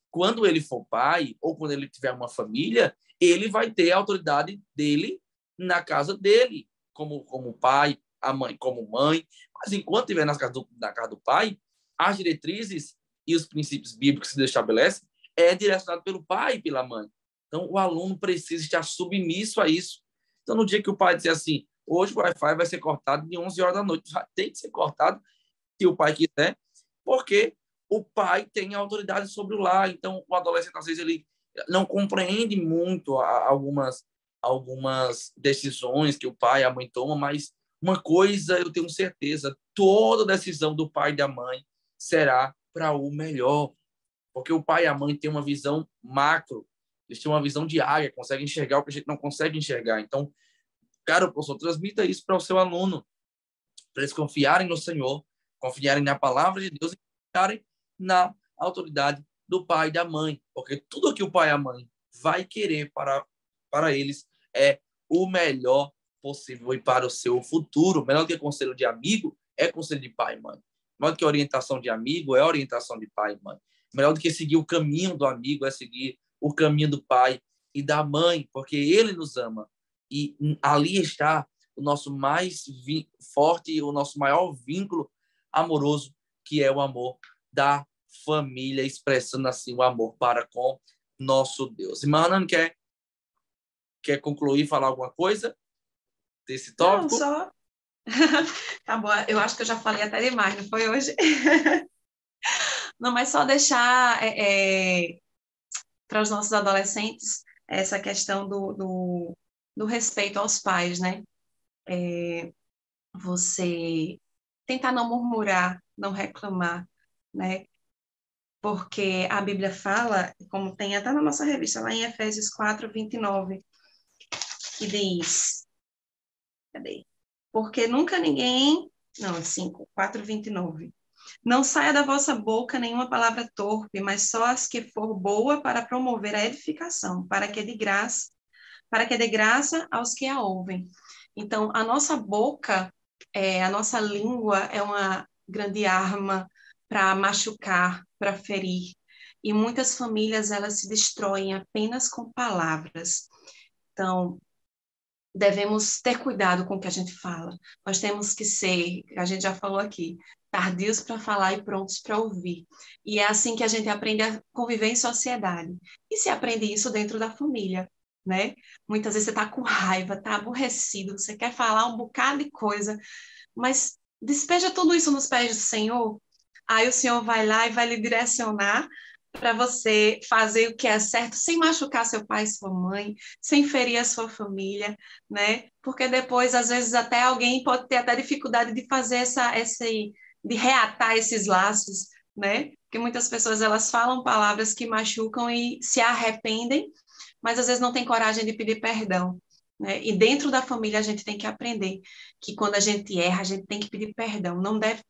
Quando ele for pai, ou quando ele tiver uma família, ele vai ter a autoridade dele na casa dele, como pai, a mãe como mãe. Mas enquanto estiver na casa do pai, as diretrizes e os princípios bíblicos que Deus estabelece direcionado pelo pai e pela mãe. Então, o aluno precisa estar submisso a isso. Então, no dia que o pai disser assim, hoje o Wi-Fi vai ser cortado de 11 horas da noite, tem que ser cortado se o pai quiser, porque o pai tem autoridade sobre o lar. Então, o adolescente, às vezes, ele não compreende muito algumas decisões que o pai e a mãe tomam, mas uma coisa eu tenho certeza, toda decisão do pai e da mãe será para o melhor. Porque o pai e a mãe têm uma visão macro, eles têm uma visão de área, conseguem enxergar o que a gente não consegue enxergar. Então, cara, professor, transmita isso para o seu aluno, para eles confiarem no Senhor, confiarem na palavra de Deus e confiarem na autoridade do pai e da mãe. Porque tudo que o pai e a mãe vai querer para eles é o melhor possível e para o seu futuro. Melhor do que conselho de amigo é conselho de pai e mãe. Melhor do que orientação de amigo é orientação de pai e mãe. Melhor do que seguir o caminho do amigo é seguir o caminho do pai e da mãe, porque ele nos ama. E ali está o nosso mais forte, o nosso maior vínculo amoroso, que é o amor da família, expressando assim o amor para com nosso Deus. Irmã Ana, quer concluir, falar alguma coisa desse tópico?
Não, só... Tá bom, eu acho que eu já falei até demais, não foi hoje? Não, mas só deixar para os nossos adolescentes essa questão do respeito aos pais, né? Você tentar não murmurar, não reclamar, né? Porque a Bíblia fala, como tem até na nossa revista, lá em Efésios 4:29, que diz... Cadê? Porque nunca ninguém... Não, 4:29. Não saia da vossa boca nenhuma palavra torpe, mas só as que for boa para promover a edificação, para que dê graça aos que a ouvem. Então, a nossa boca, a nossa língua é uma grande arma para machucar, para ferir. E muitas famílias, elas se destroem apenas com palavras. Então, devemos ter cuidado com o que a gente fala. Nós temos que ser, a gente já falou aqui, tardios para falar e prontos para ouvir. E é assim que a gente aprende a conviver em sociedade. E se aprende isso dentro da família, né? Muitas vezes você está com raiva, está aborrecido, você quer falar um bocado de coisa, mas despeja tudo isso nos pés do Senhor. Aí o Senhor vai lá e vai lhe direcionar para você fazer o que é certo, sem machucar seu pai e sua mãe, sem ferir a sua família, né? Porque depois, às vezes, até alguém pode ter até dificuldade de fazer de reatar esses laços, né? Porque muitas pessoas, elas falam palavras que machucam e se arrependem, mas às vezes não tem coragem de pedir perdão, né? E dentro da família a gente tem que aprender que quando a gente erra, a gente tem que pedir perdão, não deve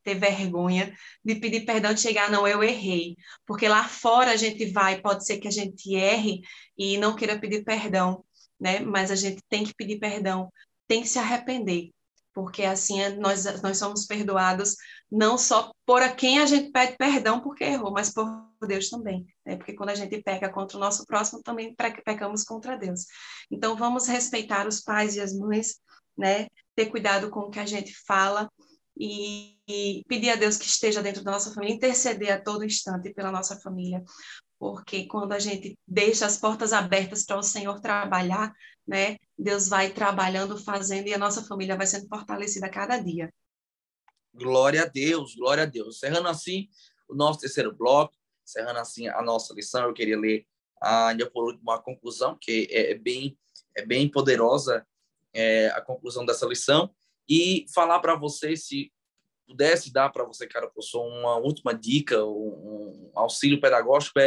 ter vergonha de pedir perdão, de chegar, não, eu errei, porque lá fora a gente vai, pode ser que a gente erre e não queira pedir perdão, né? Mas a gente tem que pedir perdão, tem que se arrepender, porque assim nós somos perdoados não só por a quem a gente pede perdão porque errou, mas por Deus também, né? Porque quando a gente peca contra o nosso próximo, também pecamos contra Deus. Então vamos respeitar os pais e as mães, né? Ter cuidado com o que a gente fala e pedir a Deus que esteja dentro da nossa família, interceder a todo instante pela nossa família, porque quando a gente deixa as portas abertas para o Senhor trabalhar, né, Deus vai trabalhando, fazendo, e a nossa família vai sendo fortalecida a cada dia.
Glória a Deus, glória a Deus. Encerrando assim o nosso terceiro bloco, encerrando assim a nossa lição, eu queria ler ainda por último a conclusão, que é bem poderosa a conclusão dessa lição, e falar para vocês, se pudesse dar para você, cara, professor, uma última dica, um auxílio pedagógico,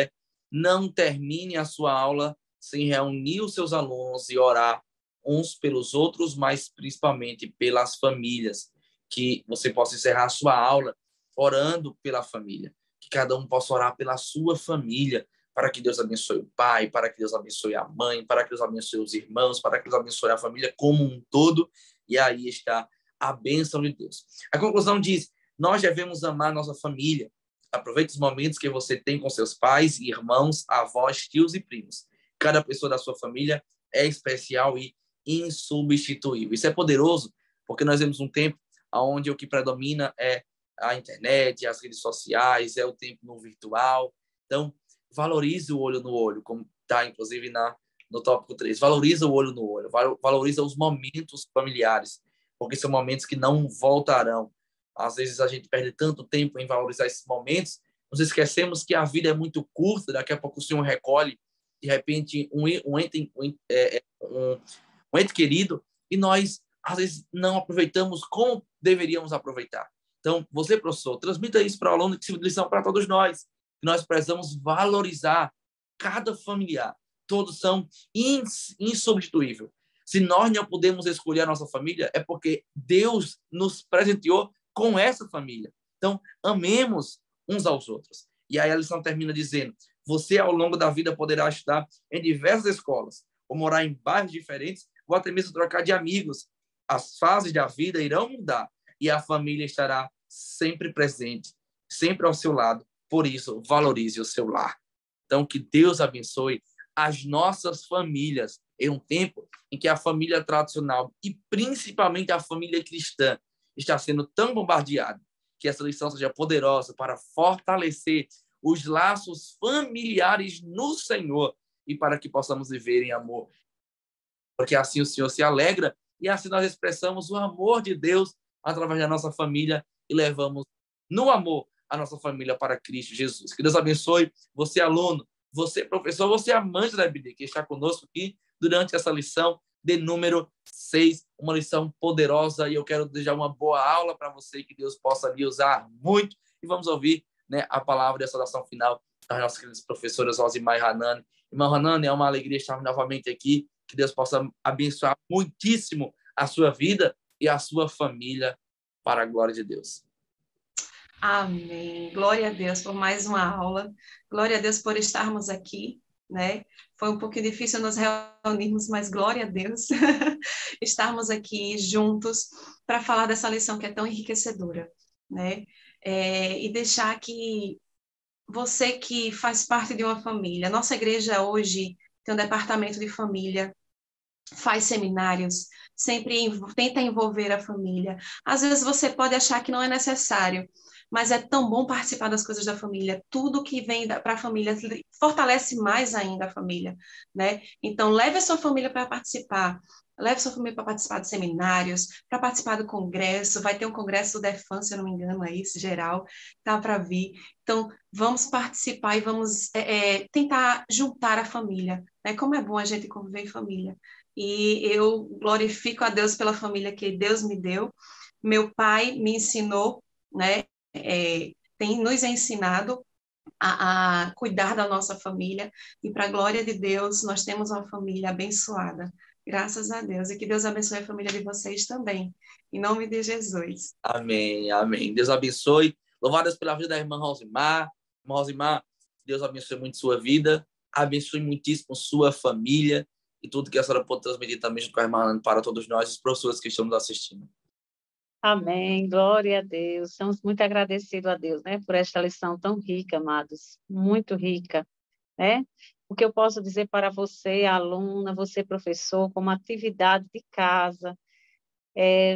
não termine a sua aula sem reunir os seus alunos e orar uns pelos outros, mas principalmente pelas famílias, que você possa encerrar a sua aula orando pela família, que cada um possa orar pela sua família, para que Deus abençoe o pai, para que Deus abençoe a mãe, para que Deus abençoe os irmãos, para que Deus abençoe a família como um todo, e aí está a bênção de Deus. A conclusão diz: nós devemos amar nossa família. Aproveite os momentos que você tem com seus pais, irmãos, avós, tios e primos. Cada pessoa da sua família é especial e insubstituível. Isso é poderoso, porque nós vemos um tempo onde o que predomina é a internet, as redes sociais, é o tempo no virtual. Então, valorize o olho no olho, como está, inclusive, no tópico 3. Valorize o olho no olho, valorize os momentos familiares, porque são momentos que não voltarão. Às vezes a gente perde tanto tempo em valorizar esses momentos, nos esquecemos que a vida é muito curta, daqui a pouco o Senhor recolhe, de repente, um ente querido, e nós, às vezes, não aproveitamos como deveríamos aproveitar. Então, você, professor, transmita isso para o aluno, que sirva de lição para todos nós. Nós precisamos valorizar cada familiar. Todos são insubstituíveis. Se nós não podemos escolher a nossa família, é porque Deus nos presenteou com essa família. Então, amemos uns aos outros. E aí a lição termina dizendo: você, ao longo da vida, poderá estudar em diversas escolas, ou morar em bairros diferentes, ou até mesmo trocar de amigos. As fases da vida irão mudar e a família estará sempre presente, sempre ao seu lado. Por isso, valorize o seu lar. Então, que Deus abençoe as nossas famílias em um tempo em que a família tradicional e principalmente a família cristã está sendo tão bombardeada. Que essa lição seja poderosa para fortalecer os laços familiares no Senhor e para que possamos viver em amor. Porque assim o Senhor se alegra e assim nós expressamos o amor de Deus através da nossa família e levamos no amor a nossa família para Cristo Jesus. Que Deus abençoe você, aluno, você, professor, você, amante da EBD, que está conosco aqui durante essa lição de número 6, uma lição poderosa, e eu quero desejar uma boa aula para você, que Deus possa lhe usar muito, e vamos ouvir, né, a palavra dessa oração final das nossas queridas professoras Rosimar e Hanani. Irmã Hanani, é uma alegria estar novamente aqui, que Deus possa abençoar muitíssimo a sua vida e a sua família para a glória de Deus.
Amém. Glória a Deus por mais uma aula. Glória a Deus por estarmos aqui, né? Foi um pouquinho difícil nos reunirmos, mas glória a Deus estarmos aqui juntos para falar dessa lição que é tão enriquecedora, né? E deixar que você que faz parte de uma família, nossa igreja hoje tem um departamento de família, faz seminários, sempre tenta envolver a família. Às vezes você pode achar que não é necessário, mas é tão bom participar das coisas da família. Tudo que vem para a família fortalece mais ainda a família, né? Então, leve a sua família para participar. Leve sua família para participar de seminários, para participar do congresso. Vai ter um congresso do Defan, se eu não me engano, aí, geral, tá para vir. Então, vamos participar e vamos tentar juntar a família, né? Como é bom a gente conviver em família. E eu glorifico a Deus pela família que Deus me deu. Meu pai me ensinou, né? Tem nos ensinado a cuidar da nossa família, e para a glória de Deus, nós temos uma família abençoada, graças a Deus, e que Deus abençoe a família de vocês também, em nome de Jesus.
Amém, amém. Deus abençoe. Louvadas pela vida da irmã Rosimar. Irmã Rosimar, Deus abençoe muito sua vida, abençoe muitíssimo sua família e tudo que a senhora pode transmitir também junto com a irmã Ana para todos nós, os professores que estão nos assistindo.
Amém, glória a Deus. Estamos muito agradecidos a Deus, né, por esta lição tão rica, amados, muito rica, né? O que eu posso dizer para você, aluna, você, professor, como atividade de casa,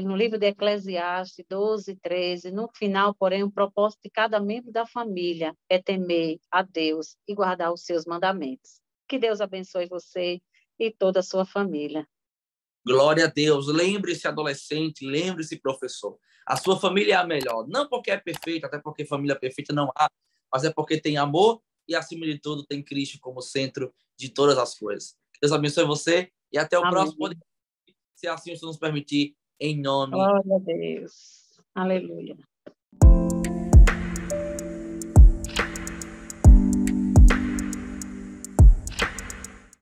no livro de Eclesiastes 12:13, no final, porém, o propósito de cada membro da família é temer a Deus e guardar os seus mandamentos. Que Deus abençoe você e toda a sua família.
Glória a Deus. Lembre-se, adolescente, lembre-se, professor. A sua família é a melhor. Não porque é perfeita, até porque família perfeita não há, mas é porque tem amor e, acima de tudo, tem Cristo como centro de todas as coisas. Deus abençoe você e até o
Amém.
próximo podcast, se assim o Senhor nos permitir, em nome.
Glória a Deus. Aleluia.